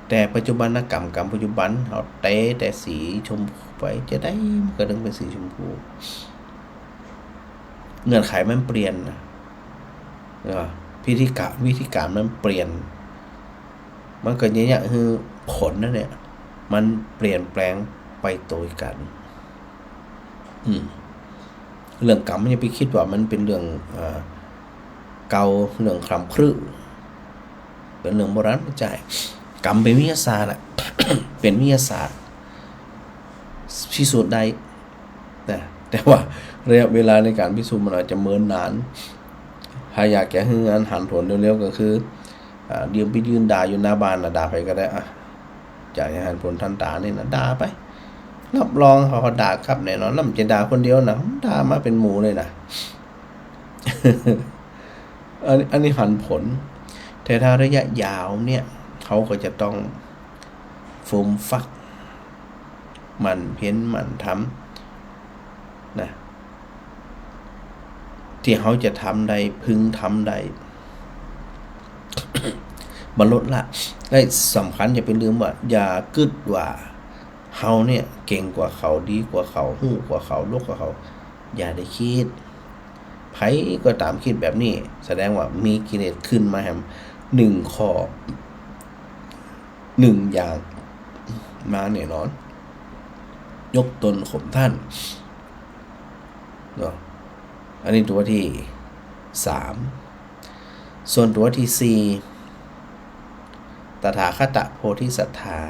แต่ปัจจุบันกรรมปัจจุบันเขาเตะแต่สีชมพูไปจะได้มันก็ต้องเป็นสีชมพูเงื่อนไขมันเปลี่ยนนะวิธีการมันเปลี่ยนมันก็เนี่ยคือผลนั่นเนี่ยมันเปลี่ยนแปลงไปโดยกันเรื่องกรรมมันจะไปคิดว่ามันเป็นเรื่องเก่าเรื่องคำครึเป็นเรื่องโบราณไม่ใช่กรรมเป็นวิทยาศาสตร์ เป็นวิทยาศาสตร์พิสูจน์ได้นะแต่ว่าระยะเวลาในการพิสูจน์มันอาจจะเมินนานถ้าอยากแก้ให้งานหันผลเร็วๆก็คือเดี๋ยวไปยืนด่าอยู่หน้าบ้านด่าไปก็ได้อยากให้หันผลทันตาเนี่ยนะด่าไปรับรองเขาด่าครับแน่นอนแล้วมันจะด่าคนเดียวนะด่ามาเป็นหมูเลยนะ อันนี้หันผลแต่ถ้าระยะยาวเนี่ยเขาก็จะต้องฟูมฟักมันเพี้ยนมันทำนะที่เขาจะทำได้พึงทำได้ บรรลุละได้สำคัญอย่าไปลืมว่าอย่ากึดว่าเฮาเนี่ยเก่งกว่าเขาดีกว่าเขาหู้กว่าเขาลุกกว่าเขาอย่าได้คิดไผก็ตามคิดแบบนี้แสดงว่ามีกิเลสขึ้นมาแฮม1ข้อ1อย่างมาแน่นอนยกตนข่มท่านเนาะอันนี้ตัวที่3ส่วนตัวที่4ตถาคตโพธิศรัทธา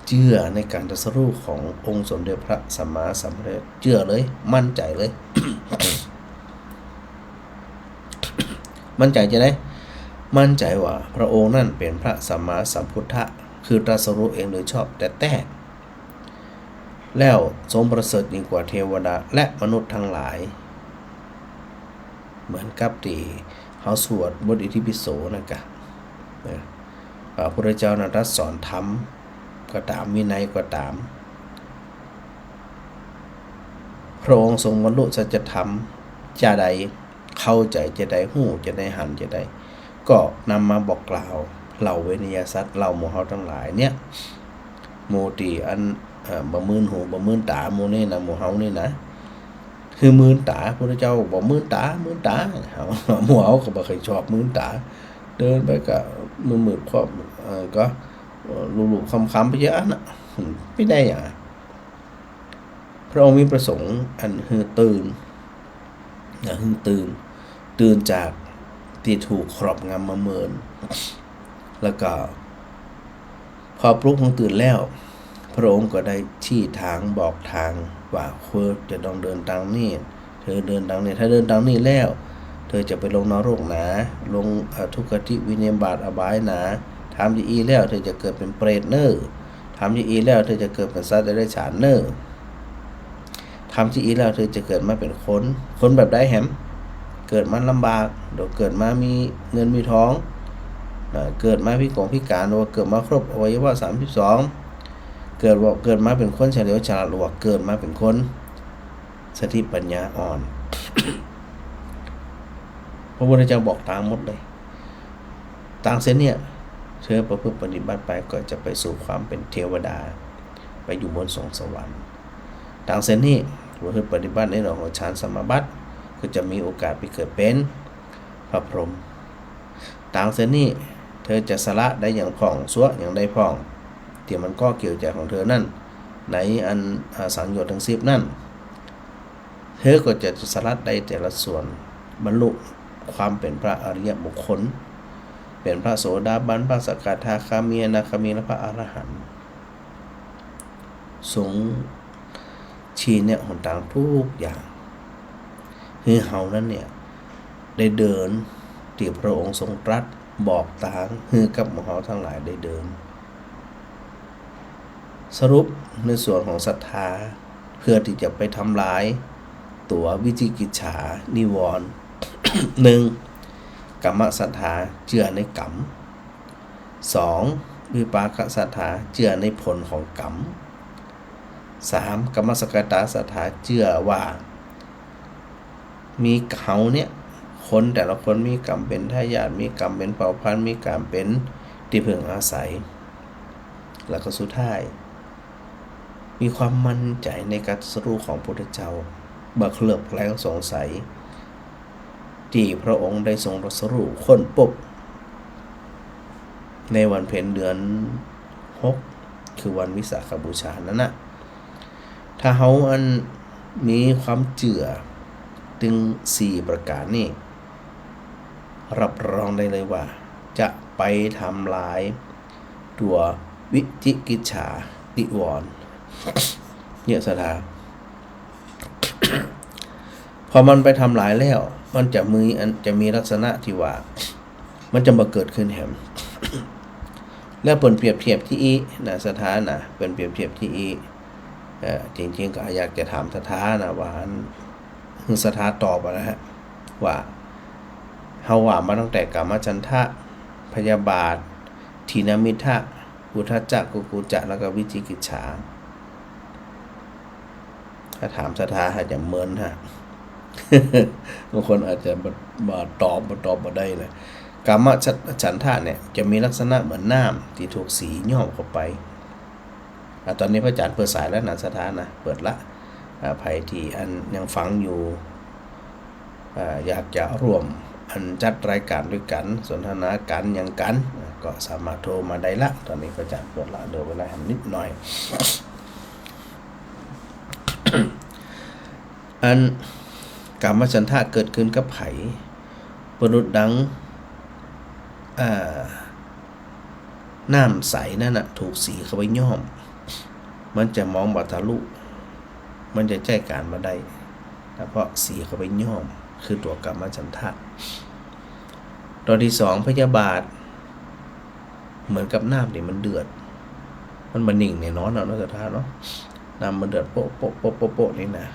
เชื่อในการตรัสรู้ขององค์สมเด็จพระสัมมาสัมพุทธเจ้าเชื่อเลยมั่นใจเลย มั่นใจจะได้มั่นใจว่าพระองค์นั่นเป็นพระสัมมาสัมพุทธะคือตรัสรู้เองโดยชอบแต่แล้วทรงประเสริฐยิ่งกว่าเทวดาและมนุษย์ทั้งหลายเหมือนกับที่เขาสวดบทอิติปิโสนะครับพระพุทธเจ้านั้นตรัสสอนธรรมก็ตามวินัยก็ตามพระองค์ทรงบรรลุสัจธรรมจะใดเข้าใจจะได้หู้จะได้หันจะได้ก็นำมาบอกกล่าวเหล่าเวนิยสัตว์เหล่าหมู่เฮาทั้งหลายเนี่ยโมติอันบ่มื่นหูบ่มื่นตาโมนี่นะหมู่เฮานี่นะคือมื่นตาพระเจ้าบอกมื่นตาเฮาหมู่เฮาก็บ่เคยชอบมื่นตาเดินไปก็มืดๆครอบก็ลุๆคำๆไปเยอะน่ะไม่ได้อ่ะพระองค์มีประสงค์อันคือตื่นจากที่ถูกครอบงำมาเมินแล้วก็พอปลุกของตื่นแล้วพระองค์ก็ได้ชี้ทางบอกทางว่าควรจะต้องเดินทางนี้เธอเดินทางนี้ถ้าเดินทางนี้แล้วเธอจะไปลงนรกนะลงทุกขติวินิบาตอบายนะทำดีแล้วเธอจะเกิดเป็นเปรตเนอทำดีแล้วเธอจะเกิดเป็นสัตว์เดรัจฉานเนอทำดีแล้วเธอจะเกิดมาเป็นคนแบบได้แหมเกิดมาลำบากเดี๋ยวเกิดมามีเงินมีทองเกิดมาพิการหรือว่าเกิดมาครบอวัยวะ32เกิดมาเป็นคนเฉลียวฉลาดหรือว่าเกิดมาเป็นคนสติปัญญาอ่อน พระพุทธเจ้าบอกตามหมดเลยต่างเส้นเนี่ยเธอประพฤติปฏิบัติไปก็จะไปสู่ความเป็นเทวดาไปอยู่บนสวงสวรรค์ต่างเส้นนี้ประพฤติปฏิบัติในเรื่องของฌานสมาบัติก็จะมีโอกาสไปเกิดเป็นพระพรหมต่างเส้นนี้เธอจะสละได้อย่างผ่องซัวอย่างได้ผ่องที่มันก็เกี่ยวใจของเธอนั่นในอันสังโยชน์ทั้ง10นั่นเธอก็จะสละได้แต่ละส่วนบรรลุความเป็นพระอริยบุคคลเป็นพระโสดาบันพระสกทาคามีอนาคามีและพระอรหันต์สงชี้เนี่ยหนทางทุกอย่างคือเฮานั้นเนี่ยได้เดินที่พระองค์ทรงตรัสบอกทางคือกับหมู่เฮาทั้งหลายได้เดินสรุปในส่วนของศรัทธาเพื่อที่จะไปทำลายตัววิจิกิจฉานิวรณ์ 1. กรรมศรัทธาเชื่อในกรรม 2. วิปากศรัทธาเชื่อในผลของกรรม 3. กรรมสกตาศรัทธาเชื่อว่ามีเขาเนี่ยคนแต่ละคนมีกรรมเป็นทายาทมีกรรมเป็นเผ่าพันธุ์มีกรรมเป็นที่พึ่งอาศัยแล้วก็สุดท้ายมีความมั่นใจในการตรัสรู้ของพระพุทธเจ้าบ่เคลือบแคลงสงสัยที่พระองค์ได้ทรงตรัสรู้ค้นพบในวันเพ็ญเดือน6คือวันวิสาขบูชานั้นน่ะถ้าเฮาอันมีความเชื่อถึง4ประการนี้รับรองได้เลยว่าจะไปทำลายตัววิจิกิจฉานิวรณ์เนี่ยศรัทธา พอมันไปทำลายแล้วมันจะมีลักษณะที่ว่ามันจะมาเกิดขึ้นแหม แล้วเปิ่นเปรียบเทียบที่อีนะศรัทธานะเป็นเปรียบเทียบที่อีจริงๆก็อยากจะถามศรัทธานะว่าคือศรัทธาตอบนะฮะว่าเฮาว่ามาตั้งแต่กามฉันทะพยาบาทถีนมิทธะอุทธัจจะกุกุจจะแล้วก็วิจิกิจฉาถ้าถามศรัทธาอาจจะเมินฮะ บางคนอาจจะมาตอบมาได้นะกามฉันทะเนี่ยจะมีลักษณะเหมือนน้ำที่ถูกสีย้อมเข้าไปตอนนี้พระอาจารย์เปิดสายแล้วนะศรัทธานะเปิดละภัยที่อันยังฟังอยู่อยากจะร่วมอันจัดรายการด้วยกันสนทนากันอย่างกันก็สามารถโทรมาได้ละตอนนี้พระอาจารย์เปิดละเดี๋ยวเวลาให้นิดหน่อย อันกามฉันทะเกิดขึ้นกับไผปนุษย์ดังน้ำใสนั่นน่ะถูกสีเข้าไปย้อม มันจะมองบ่ทะลุมันจะแจ้การมาได้แล้วเพราะสีเข้าไปย่อมคือตัวกรรมฉันทะตัวที่2พยาบาทเหมือนกับน้ำนี่มันเดือดมันมานิ่งในนอนเนาะสัทธาเนาะน้ำมันเดือดโป๊ะโป๊ะโป๊ะโป๊ะโป๊ะนี่นะ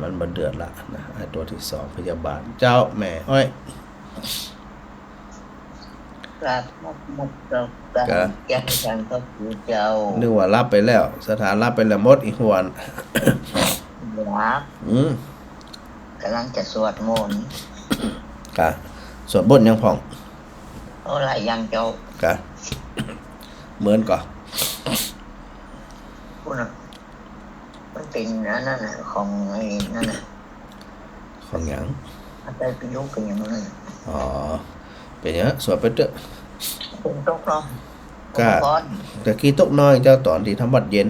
มันมาเดือดละนะตัวที่2พยาบาทเจ้าแม่อ้อยครับมุกเราการแก้ทางก็คือเจ้านึกว่ารับไปแล้วสถานรับไปแล้วหมดอีกหวนรับกำลังจะสวดมนต์กะสวดบทยังผ่องหลายอย่างเจ้ากะเหมือนก่อพูดนะมันเป็นนั่นน่ะของไอ้นั่นน่ะของหยังอะไรไปยุกันอย่างนั้นอ๋อเป็นอย่างสวดไปเถอะเป็นตกเนาะก็แต่กี้ตกน้อยเจ้าตอนที่ทำวัดเย็น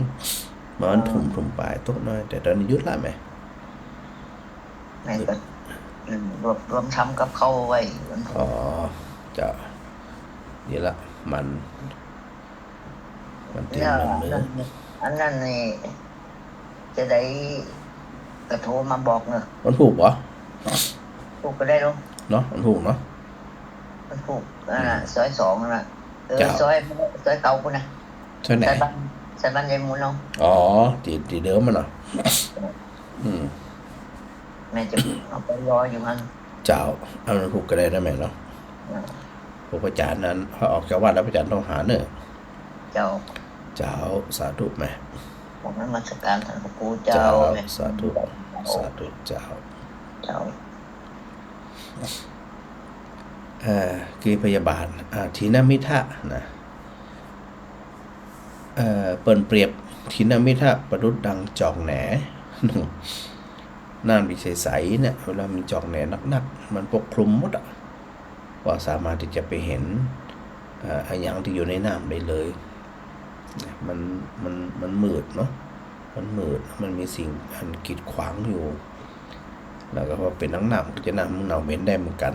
มันถุ่มปลายตกน้อยแต่ตอนนี้ยุดละไหมไม่ก็รวมทำกับเขาไว้อ๋อจะนี่ละมันเตรียมเนื้ออันนั้นนี่จะได้กระโทรมาบอกเนอะมันถูกเหรอถูกก็ได้รู้เนาะมันถูกเนาะมันถูกซอย2นั่นแหละซอยเก่าคุณนะซอยไหนซอยบ้านยายมูลเนาะอ๋อตีเดิมมันเหรอแม่จะเอาไปรออยู่ฮั่นเจ้าเอามันถูกก็ได้นะแม่เนาะพระอาจารย์นั้นพอออกจากวัดแล้วพระอาจารย์ต้องหาเนอะเจ้าสาธุแม่ผมนมัสการท่านพระครูเจ้าสาธุเจ้าคือพยาบาลทีนมิทะนะเปิ่นเปรียบทีนมิทะประดุจดังจอกแหนน้ำที่ใสๆเนี่ยเวลามันจอกแหนนักๆมันปกคลุมหมดอ่ะว่าสามารถที่จะไปเห็นอย่างที่อยู่ในน้ำได้เลยมันมืดเนาะมันมืดมันมีสิ่งอันกีดขวางอยู่แล้วก็พอเป็นน้ำก็จะน้ำเน่าเหม็นได้เหมือนกัน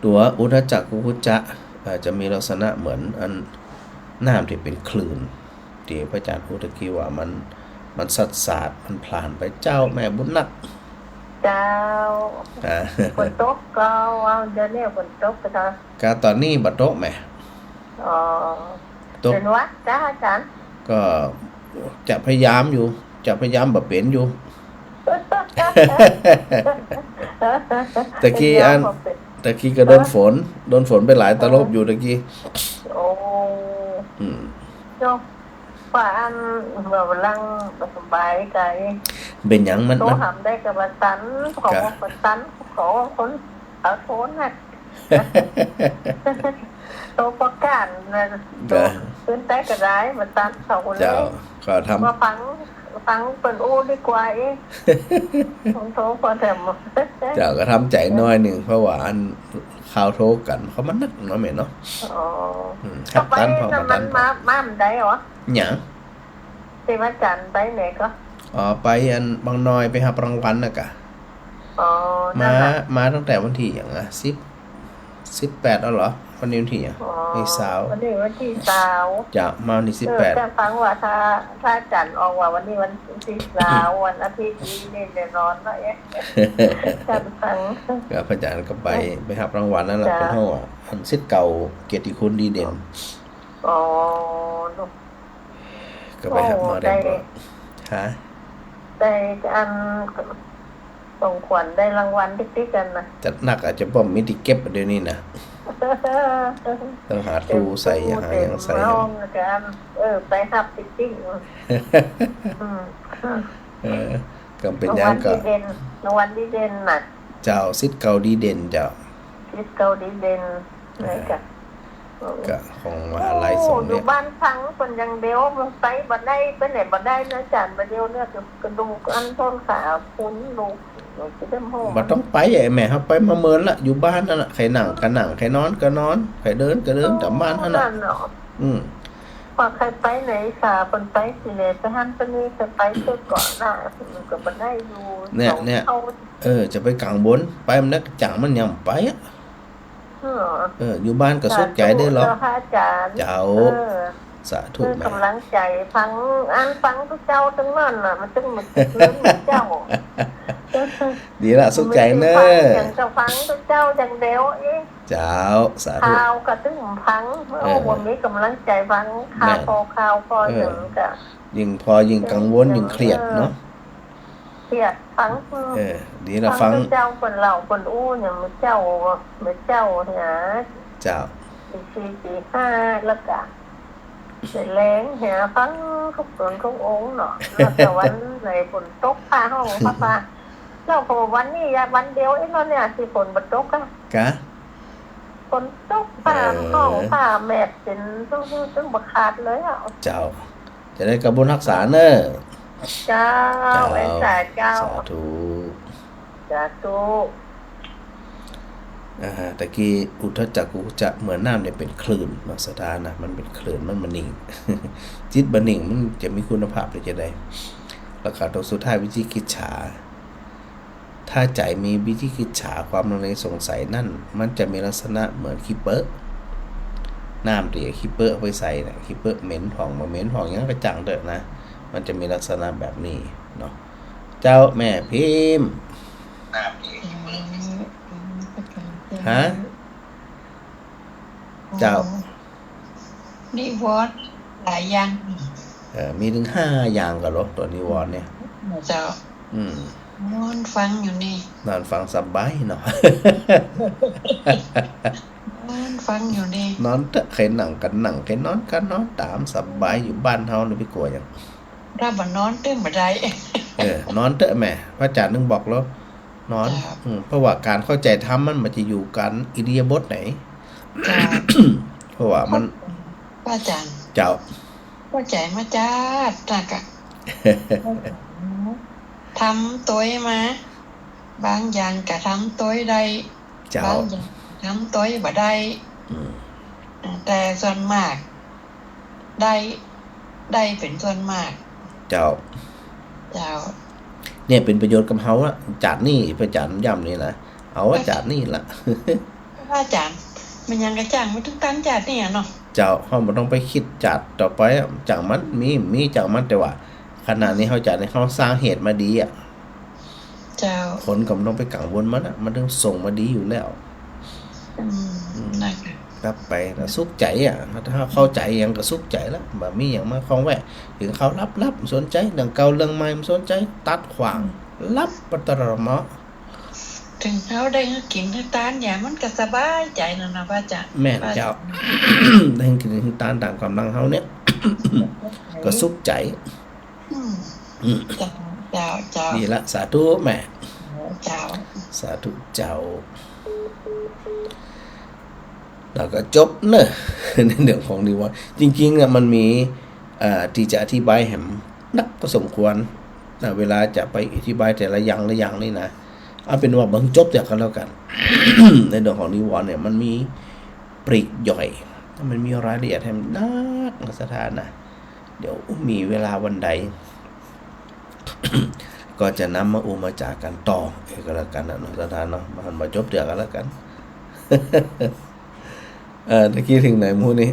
ตัวอุทจักกุคุจะจะมีลักษณะเหมือนอันน้ำที่เป็นคลื่นที่พระอาจารย์พูดตะกี้ว่ามันสัดสาดมันผ่านไปเจ้าแม่บุญนักเจ้าฝนตกก็เดี๋ยวนี้ฝนตกก็ตอนนี้บัดตกแม่ตกเป็นวัดจ้าอาจารย์ก็จะพยายามแบบเป็นอยู่ตะกี้ก็โดนฝนไปหลายตลบอยู่ตะกี้โอ้จบว่าอันแบบลังสบายใจเป็นหยังมันทำได้กับบัตันของบัตันของคนเอาโทนน่ะโตประกาศนะขึ้นได้ก็ได้บัตันสองคนเลยก็ทำมาฟังเปิดอู้ดีกว่าของโทพอแถมเจ้าก็ทำใจน้อยหนึ่งเพราะว่าอันข่าวโทกันเขามันนึกเนาะแม่เนาะครับตันพอมันมาได้เหรอหยังที่ว่าจันไปไหนก็ไปอันบางน้อยไปหารางวัลน่ะกะมาตั้งแต่วันที่อย่าง18แล้วเหรอวันนี้วันที่วันเสาร์วันนี้วันที่20จะมาวันที่18แต่ฟังว่าถ้าจันออกว่าวันนี้วันที่20วันอาทิตย์นี้แน่นอนว่าจันฟังก็พระอาจารย์ก็ไปหารางวัลนั่นแหละเป็นห้องอันศิษย์เก่าเกียรติคุณดีเด่นก็ไปหามาได้ฮะได้อันส่งขวัญได้รางวัลติ๊กๆกันนะจัดหนักอาจจะป้อมมิติเก็บเดี๋ยวนี้นะต้องหาทูใส่หาอย่างใส่กันไปทับติ๊กก็เป็นอย่างก็รางวัลดีเด่นน่ะเจ้าศิษย์เก่าดีเด่นเจ้าศิษย์เก่าดีเด่นไหนกันก็ของมหาลัยสงฆ์เนี่ยบ้านพังคนยังเดียวมันไปบ่ได้ไปไหนบ่ได้นะจานบ่เดียวเนี่ยกระดูกอันต้นขาพุ้นลูกบ่ต้องไปไอ้แม่ครับไปมาเมินละอยู่บ้านนั่นน่ะใครนั่งก็นั่งใครนอนก็นอนใครเดินก็เดินกลับบ้านนั่นน่ะพอใครไปไหนสาเพิ่นไปสิเลยไปหันไปนี่จะไปเจอก่อนน่ะมันก็บ่ได้อยู่เนี่ยจะไปกลางบนไปมันนักจังมันยังไปอ่ะ อยู่บ้านก็สุขใจได้หรอก พระอาจารย์ เจ้าสาธุ คือ แม่ กำลังใจฟังฟังทุกเจ้าทั้งนั้นน่ะมันจึงมันเรื่องของเจ้า ดีละสุขใจเนอะ อย่างจะฟังทุกเจ้าอย่างเดียวเจ้าสาธุ ข่าวก็ตึ้งฟังวันนี้กำลังใจฟังข่าวพอถึงก็ ยิ่งพอยิ่งกังวลยิ่งเครียดเนาะ เครียดฟังดีละฟัง เจ้าคนเหล่าคนอู้อย่างมือเจ้าเนี่ย เจ้า ตีห้าแล้วก็เสร็จแรงเหี่ยฟังทุกคนทุกองค์เนาะแล้วแต่วันไหนฝนตกผ้าห้องผ้าแล้วพอวันนี้วันเดียวเนาะเนี่ยที่ฝนบดตกอะกะฝนตกผ้าห้องผ้าแมทเป็นซึ่งบขาดเลยอ่ะเจ้าจะได้กระบวนรักษาเนอะเจ้าเอ็นสาเจ้าสาธุสาธุตะกี้อุทธัจจกุจะเหมือนน้ำเนี่ยเป็นคลื่นมาสถานะมันเป็นคลื่นมันนิ่ง จิตบันนิ่งมันจะมีคุณภาพได้จะได้แล้วก็ตัวสุดท้ายวิจิกิจฉาถ้าใจมีวิจิกิจฉาความลังเลสงสัยนั่นมันจะมีลักษณะเหมือนขี้เป๊ะน้ำเดียขี้เป๊ะไปใส่นะขี้เป๊ะเหม็นผ่องมาเหม็นผ่องยังกระจังเด้อนะมันจะมีลักษณะแบบนี้เนาะเจ้าแม่พิมพ์ฮะเจ้านิวรณ์หลายอย่างมีถึง5อย่างกันหรอตัวนิวรณ์เนี่ยเจ้านอนฟังอยู่นี่นอนฟังสบายเนาะนอนฟังอยู่นี่นอนเถอะใครหนังกันหนังใครนอนกันนอนตามสบายอยู่บ้านเฮาเลยพี่กลัวยังถ้าบ่นอนตึ้งบ่ได้นอนเถอะแม่พระอาจารย์นึงบอกแล้วนอนเพราะว่าการเข้าใจธรรมมันจะอยู่กันอิริยาบถไหนเพราะว่ามันพระอาจารย์เจ้าเข้าใจมาจ้าตากะทำตัวมาบางอย่างก็ทำตัวได้บางอย่างทำตัวบ่ได้แต่ส่วนมากได้เป็นส่วนมากเจ้าเนี่ยเป็นประโยชน์กับเฮาละจากนี่พระอาจารย์ย้ำนี่นะเอาว่าจากนี่ละพระอาจารย์มันยังกระจ่างไม่ถึงการจัดนี่เนาะเจ้าเฮาบ่ต้องไปคิดจัดต่อไปจากมันมีจากมันแต่ว่าขณะนี้เฮาจัดให้เฮาสร้างเหตุมาดีอ่ะเจ้าผลก็บ่ต้องไปกังวลมันมันต้องส่งมาดีอยู่แล้วนะครับไปแล้วสุขใจอ่ะถ้าเข้าใจยังก็สุขใจแล้วแบบมีอย่างมาคล้องแวะถึงเขารับสนใจเรื่องเก่าเรื่องใหม่สนใจตัดขวางรับปตรมะถึงเขาได้กินทั้งตาลอย่างมันก็สบายใจนะพระอาจารย์แม่เจ้า ได้กินทั้งตาลต่างความดังเขาเนี่ย ก็สุขใจเจ้าดีละสาธุแม่เจ้าสาธุเจ้าแล้วก็จบเนอะในเรื่องของนิวรณ์จริงๆเนี่ยมันมีที่จะอธิบายแหมนักก็สมควรเวลาจะไปอธิบายแต่ละอย่างนี่นะเอาเป็นว่าเบิ่งจบจากกันแล้วกัน ในเรื่องของนิวรณ์เนี่ยมันมีปลีกย่อยมันมีรายละเอียดให้นักสถานนะเดี๋ยวมีเวลาวันใด ก็จะนำมาจากกันต่อก็แล้วกันนะสถานเนาะมันมาจบจากกันแล้วกัน ตะกี้ถึงไหนมูนี่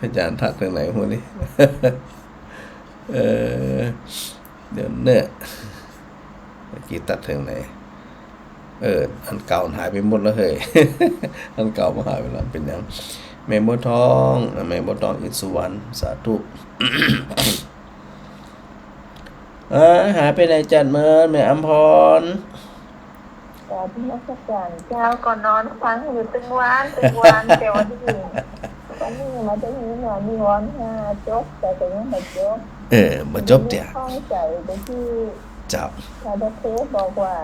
อาจารย์ทักถึงไหนมูนี่ เดี๋ยวเนี่ยตะกี้ตัดถึงไหนอันเก่าหายไปหมดแล้วเฮ้ย อันเก่ามาหายไปแล้วเป็นยังแม่บัวทองอินสุวรรณสาธุหายไปไหนจัดเมินแม่อำพรแต่ที่นักการเจ้าก่อนนอนฟังอยู่ตึงวันแต่วันที่วันนี้มาจะมีหน่อยมีวันจบแต่ก็ยังไม่จบมาจบเดี๋ยวเข้าใจไปที่เจ้าชาดาเทสบอกว่า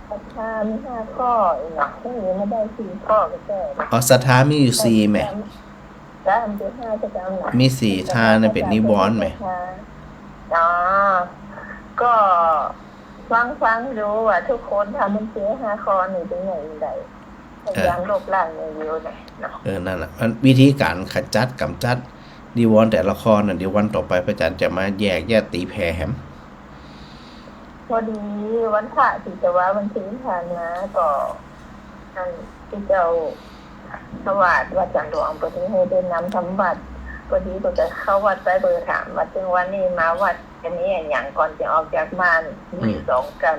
ศรัทธามี5ข้อเนาะที่ยังไม่ได้4ข้อก็แต่ศรัทธามีอยู่4แม่ตามที่5จะจำหนักมี4ทานน่ะเป็นนิวรณ์แม่ก็ฟังดูว่าทุกคนทำมันเสีย5ข้อนี่เป็นไงใดพยายามลบล้างอย่างเดียวเนาะนั่นแหละวิธีการขจัดกำจัดนิวรณ์แต่ละข้อน่ะเดี๋ยววันต่อไปพระอาจารย์จะมาแยกตีแผ่แหมพอดีวันพระที่จะว่าวันที่ผ่านมาก็อันที่เจ้า วัดวัดจันทร์หลวงประเทศให้เดินนำทำวัดพอดีผมจะเข้าวัดไปเบอร์ถามว่าจึงวันนี้มาวัดอันนี้อย่างก่อนจะออกจากบ้านมี2 กัน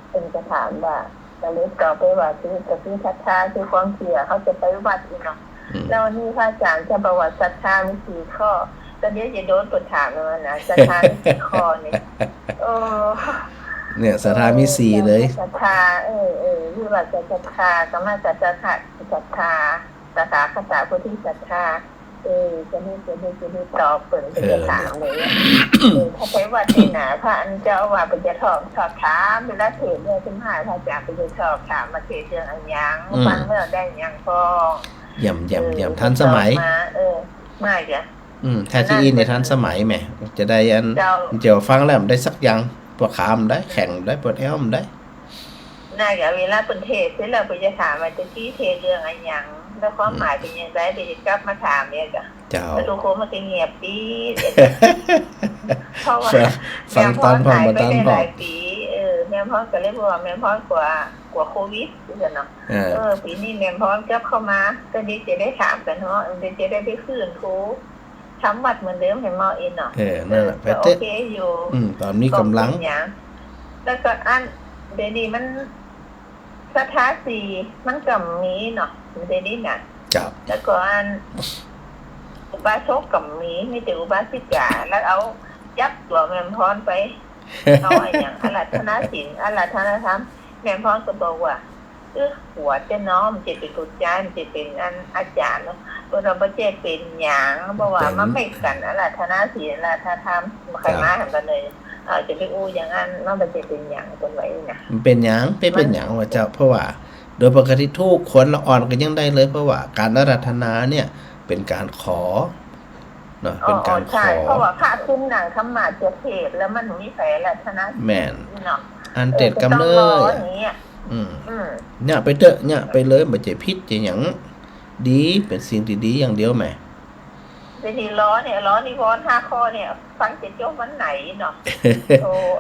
เป็นจะถามว่าจะเล็กต่อไปว่าซื้อศรัทธาซื้อความเชื่อเขาจะไปวัดอีกเนาะแล้วนี่พระอาจารย์จะประวัติศรัทธามี4 ข้อตอนนี้จะโดนตรวจถามเลยนะศรัทธามี4 ข้อนี่เนี่ยศรัทธามี4เลยศรัทธาที่ว่าจะศรัทธาสามารถจะศรัทธาศรัทธาศรัทธาภาษาพุทธิศรัทธาจะนี่ตอบเปิดจะถามเลยถ้าใช้วัดที่ไหนพระอันเจ้าว่าเป็นจะสอบถามเวลาเทศเนี่ยคุณหายพระอาจารย์เป็นจะสอบถามมาเทศเรื่องอันยังฟังเรื่องได้ยังพอย่ำทันสมัยไม่จ้ะถ้าที่อินในทันสมัยแหมจะได้อันเจ้าฟังแล้วได้สักอย่างปวดขามได้แข็งได้ปวดเอวได้น่าจะเวลาเป็นเทศที่เราไปจะถามว่าจะที่เทศเรื่องอันยังแล้วความหมายเป็นยังไงเดี๋ยวกลับมาถามเนี่ยจ้ะแล้วดูโค้มันจะเงียบปีเพราะว่าแม่พ่อหายไปได้หลายปีแม่พ่อก็เลยบอกว่าแม่พ่อกว่าโควิดจ้ะเนาะปีนี้แม่พ่อกลับเข้ามาก็ดีจะได้ถามกันเนาะจะได้ไปคืนครูทำวัดเหมือนเดิมให้หมออินเนาะนั่นแหละโอเคอยู่ตอนนี้กำลังแล้วก็อันเดี๋ยวนี้มันศรัทธา4มันก็มีเนาะเดี๋ยวนี้น่ะแล้วก็อันอุบาสกก็มีแต่อุบาสิกาแล้วเอายับตัวแม่พรไปเอาอย่างอาราธนาศีลอาราธนาธรรมแม่พรก็บอกว่าหัวจะน้อมจะเป็นกุศลจะเป็นอันอาจารย์เนาะตัวเราประเจกเป็นอย่างบอกว่ามันไม่กันอาราธนาศีลอาราธนาธรรมใครมาทำกันเลยจะไปอู้อย่างนั้นมันจะเป็นอย่างตัวไว้นะมันเป็นอย่างว่าเจ้าเพราะว่าโดยปกติทุกคนละอ่อนกันยังได้เลยเพราะว่าการอาราธนาเนี่ยเป็นการขอเนาะเป็นการขอเพราะว่าพระขึ้นหนังคำหมาดจะเทศแล้วมันมีแฝงอาราธนาแม่นอันเต็ดกำเนิดเนี่ยไปเถอะเนี่ยไปเลยบ่จะพิษจะหยังดีเป็นสิ่งที่ดีอย่างเดียวแหมเป็นที่ล้อนิวรณ์5 ข้อเนี่ยฟังจะจบวันไหนเนาะ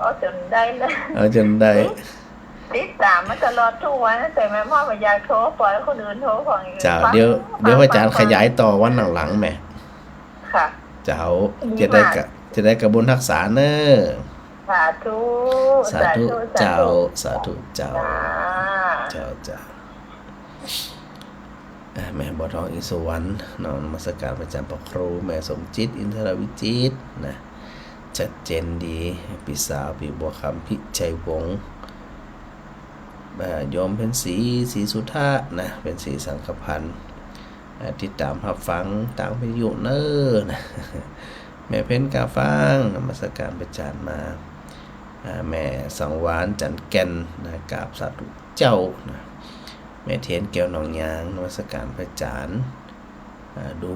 เอาจนได้เลยเอาจนได้ติดตามมาตลอดทุกวันแต่แม่พ่อไม่อยากโทรปล่อยคนอื่นโทรฟังจ้าเดี๋ยวอาจารย์ขยายต่อวันหลังๆแหมค่ะเจ้าจะได้กระบวนทักษะเนอะสาธุเจ้าแม่บัวทองอินสวรรค์น้องนมัสการประจำพระครูแม่สมจิตอินทรวิจิตรนะชัดเจนดีพี่สาวพี่บัวคำพิชัยวงศ์โยมเป็นสีสุธานะเป็นสีสังฆพันธ์ติดตามรับฟังต่างพิยุเนอร์นะแม่เพ้นกาฟังนมัสการประจานมาแม่สังวานจันแก่นนะกราบสาธุเจ้านะแม่เทียนแก้วหนองยางนมัสการพระอาจารย์ดู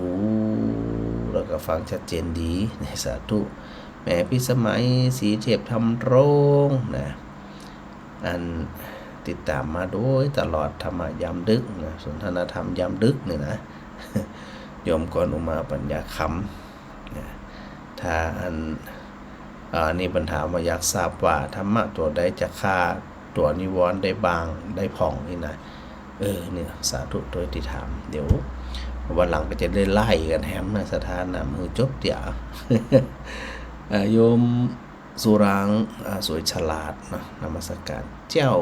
แล้วก็ฟังชัดเจนดีในสาธุแม่พิสมัยสีเทพทำโรงนะอันติดตามมาโดยตลอดธรรมยามดึกนะสนทนาธรรมยามดึกเนี่ยนะโยมกรอุมาปัญญาคำนะถ้านี่ปัญหามาอยากทราบว่าธรรมะตัวใดจะฆ่าตัวนิวรณ์ได้บางได้ผ่องนี่นะเนี่ยสาธุโดยที่ถามเดี๋ยววันหลังก็จะได้ไล่กันแฮมนะสถานะมือจบเดี๋ยวโยมสุรางสวยฉลาดนะนมัสการเจ้า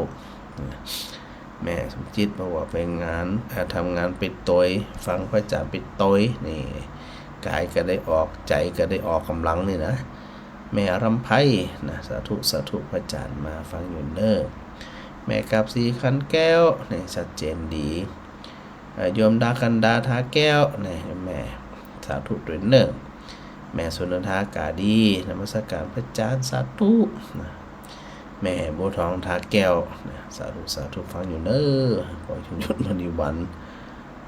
แม่สมจิตบอกว่าไปงานทำงานปิดตอยฟังพระอาจารย์ปิดตอยนี่กายก็ได้ออกใจก็ได้ออกกำลังนี่นะแม่รำไพนะสาธุพระอาจารย์มาฟังอยู่เนอแม่กับสีขันแก้วนี่ชัดเจนดีโยมดากันดาทาแก้วนี่แม่สาธุด้วยเนอแม่สุนทากาดีนมัสการพระอาจารย์สาธุนะแม่บัวทองทาแก้วสาธุฟังอยู่เนอขอชุมชนมณีวัน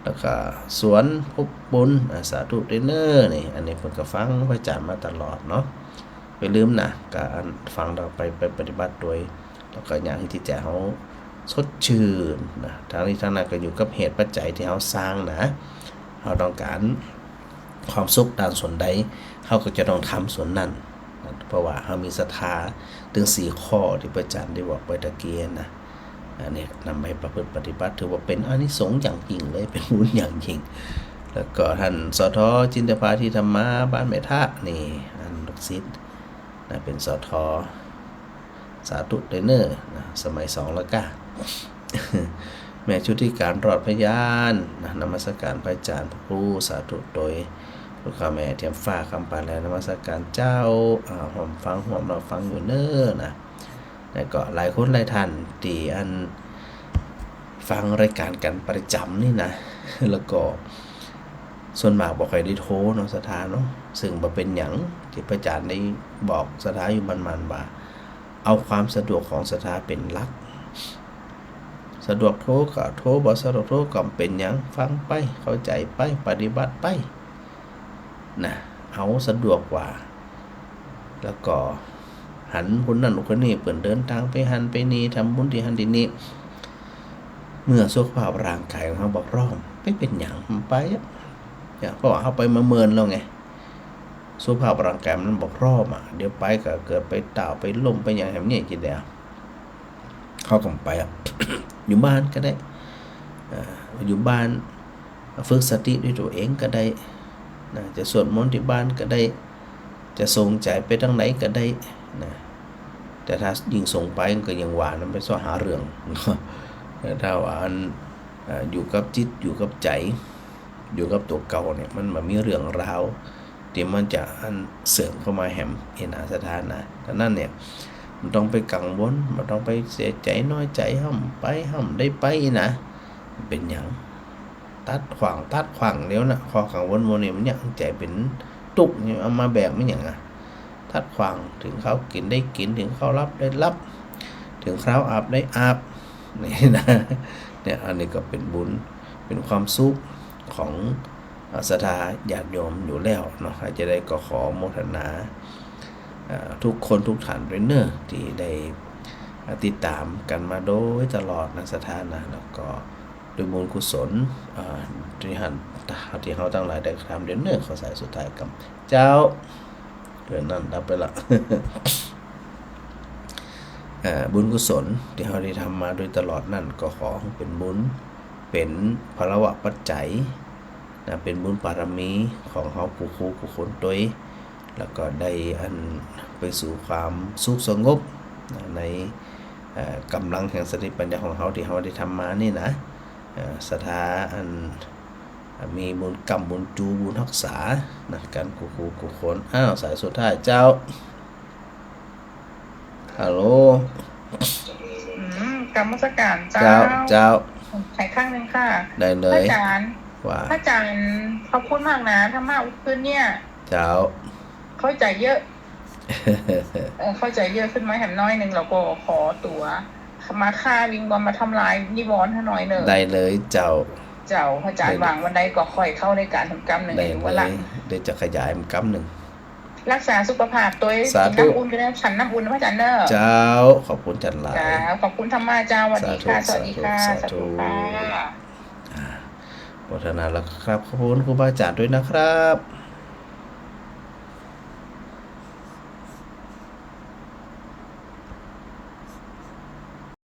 แล้วก็สวนพบบุญสาธุด้วยเนอนี่อันนี้เพิ่นก็ฟังพระอาจารย์มาตลอดเนาะไปลืมนะการฟังเราไปปฏิบัติโดยแล้วก็อย่างที่จะเขาสดชื่นนะทางนี้ทางนั้นก็อยู่กับเหตุปัจจัยที่เขาสร้างนะเขาต้องการความสุขด้านส่วนใดเขาก็จะต้องทำส่วนนั้นเพราะว่าเขามีศรัทธาถึง4 ข้อที่พระอาจารย์ได้บอกไปตะเกียนะ อันนี้นำไปประพฤติปฏิบัติถือว่าเป็นอานิสงส์อย่างยิ่งเลยเป็นบุญอย่างยิ่งแล้วก็ท่านสท.จินตภาที่ธรรมะบ้านแม่ทะนี่อันลูกศิษย์นะเป็นสท.สาธุเดเนอร์นะสมัย2แล้วก็ แม่ชุติการรอดพยานนะนมัสการพระอาจารย์พระครูสาธุโดยลูกข้าแม่เทียมฟ้าคำปาแลนมัสการเจ้าหอมฟังหอมเราฟังอยู่เน้อนะแล้วก็หลายคนหลายท่านที่อันฟังรายการกันประจำนี่นะ แล้วก็ส่วนมากบอกใครได้โทรเนาะสถานเนาะซึ่งบ่เป็นหยังที่พระอาจารย์ได้บอกสถานอยู่มันว่าเอาความสะดวกของสถานเป็นหลักสะดวกโทรก็โทรบ่สะดวกโทรก็เป็นหยังฟังไปเข้าใจไปปฏิบัติไปนะเอาสะดวกกว่าแล้วก็หันคนนั้นคนนี้เปิ่นเดินทางไปหันไปนี่ทำบุญที่หันที่นี่เมื่อสุขภาพร่างกายของเขาบอกร้องไม่เป็นหยังมันไปเพราะว่าเขาไปมาเมินแล้วไงสุขภาพร่างกายมันบอกร้องเดี๋ยวไปก็เกิดไปต่าวไปล้มไปอย่างแบบนี้กี่เดียวเขาก็ไป อยู่บ้านก็ได้อยู่บ้านฝึกสติด้วยตัวเองก็ได้นะจะสวดมนต์ที่บ้านก็ได้จะส่งใจไปทางไหนก็ได้นะแต่ถ้ายิ่งส่งไปก็ยังหวานมันไปซ้อหาเรื่อง ถ้าว่าอยู่กับจิตอยู่กับใจอยู่กับตัวเก่าเนี่ยมันมีเรื่องราวที่มันจะเสริมเข้ามาแหมเห็นอาสถานนะดังนั้นเนี่ยมันต้องไปกังวลมันต้องไปเสียใจน้อยใจห้ำไปห้ำได้ไปนะเป็นอย่างตัดขวางแล้วนะข้อกังวลโมเนี่ยมันยังใจเป็นตุกเนี่ยเอามาแบกไม่อย่างทัดขวางถึงเขากินได้กินถึงเขารับได้รับถึงเขาอาบได้อาบนี่นะเนี่ยอันนี้ก็เป็นบุญเป็นความสุขของศรัทธาญาติโยมอยู่แล้วเนาะจะได้ก็ขอโมทนาทุกคนทุกท่านด้วยเนอะที่ได้ติดตามกันมาโดยตลอดนะศรัทธานะแล้วก็ด้วยบุญกุศลที่เขาตั้งหลายได้ทำเดือนเนอะขอสายสุดท้ายกับเจ้าเดือนนั้นรับไปละ บุญกุศลที่เราได้ทำมาโดยตลอดนั่นก็ขอเป็นบุญเป็นพละวะปัจจัยนะเป็นบุญบารมีของเขากูคนตัวแล้วก็ได้ไปสู่ความสุขสงบในกำลังแห่งสติปัญญาของเขาที่เขาได้ทำมานี่นะศรัทธามีบุญกรรมบุญจูบุญรักษานะกันกูคนสายสุดท้ายเจ้าฮัลโหลกรรมสการเจ้าใส่ข้างนึงค่ะได้เลยพระอาจารย์พระอาจารย์ขอบคุณมากนะธรรมะอุคืนเนี่ยเจ้าเข้าใจเยอะ เข้าใจเยอะขึ้นมาแหมน้อยนึงเราก็ขอตัวมาฆ่าวิงบอลมาทำลายนิวรณ์ให้หน่อยหนึ่งได้เลยเจ้าพระอาจารย์วางวันใดก็ค่อยเข้าในการทำกรรมหนึ่งวันละได้จะขยายมันกรรมหนึ่งรักษาสุขภาพตัวน้ำอุ่นก็ได้ฉันน้ำอุ่นพระอาจารย์เนอะเจ้าขอบคุณจันหลายขอบคุณธรรมะเจ้าสวัสดีค่ะสวัสดีค่ะสาธุค่ะโมทนาแล้วครับขอบคุณครูบาอาจารย์ด้วยนะครับ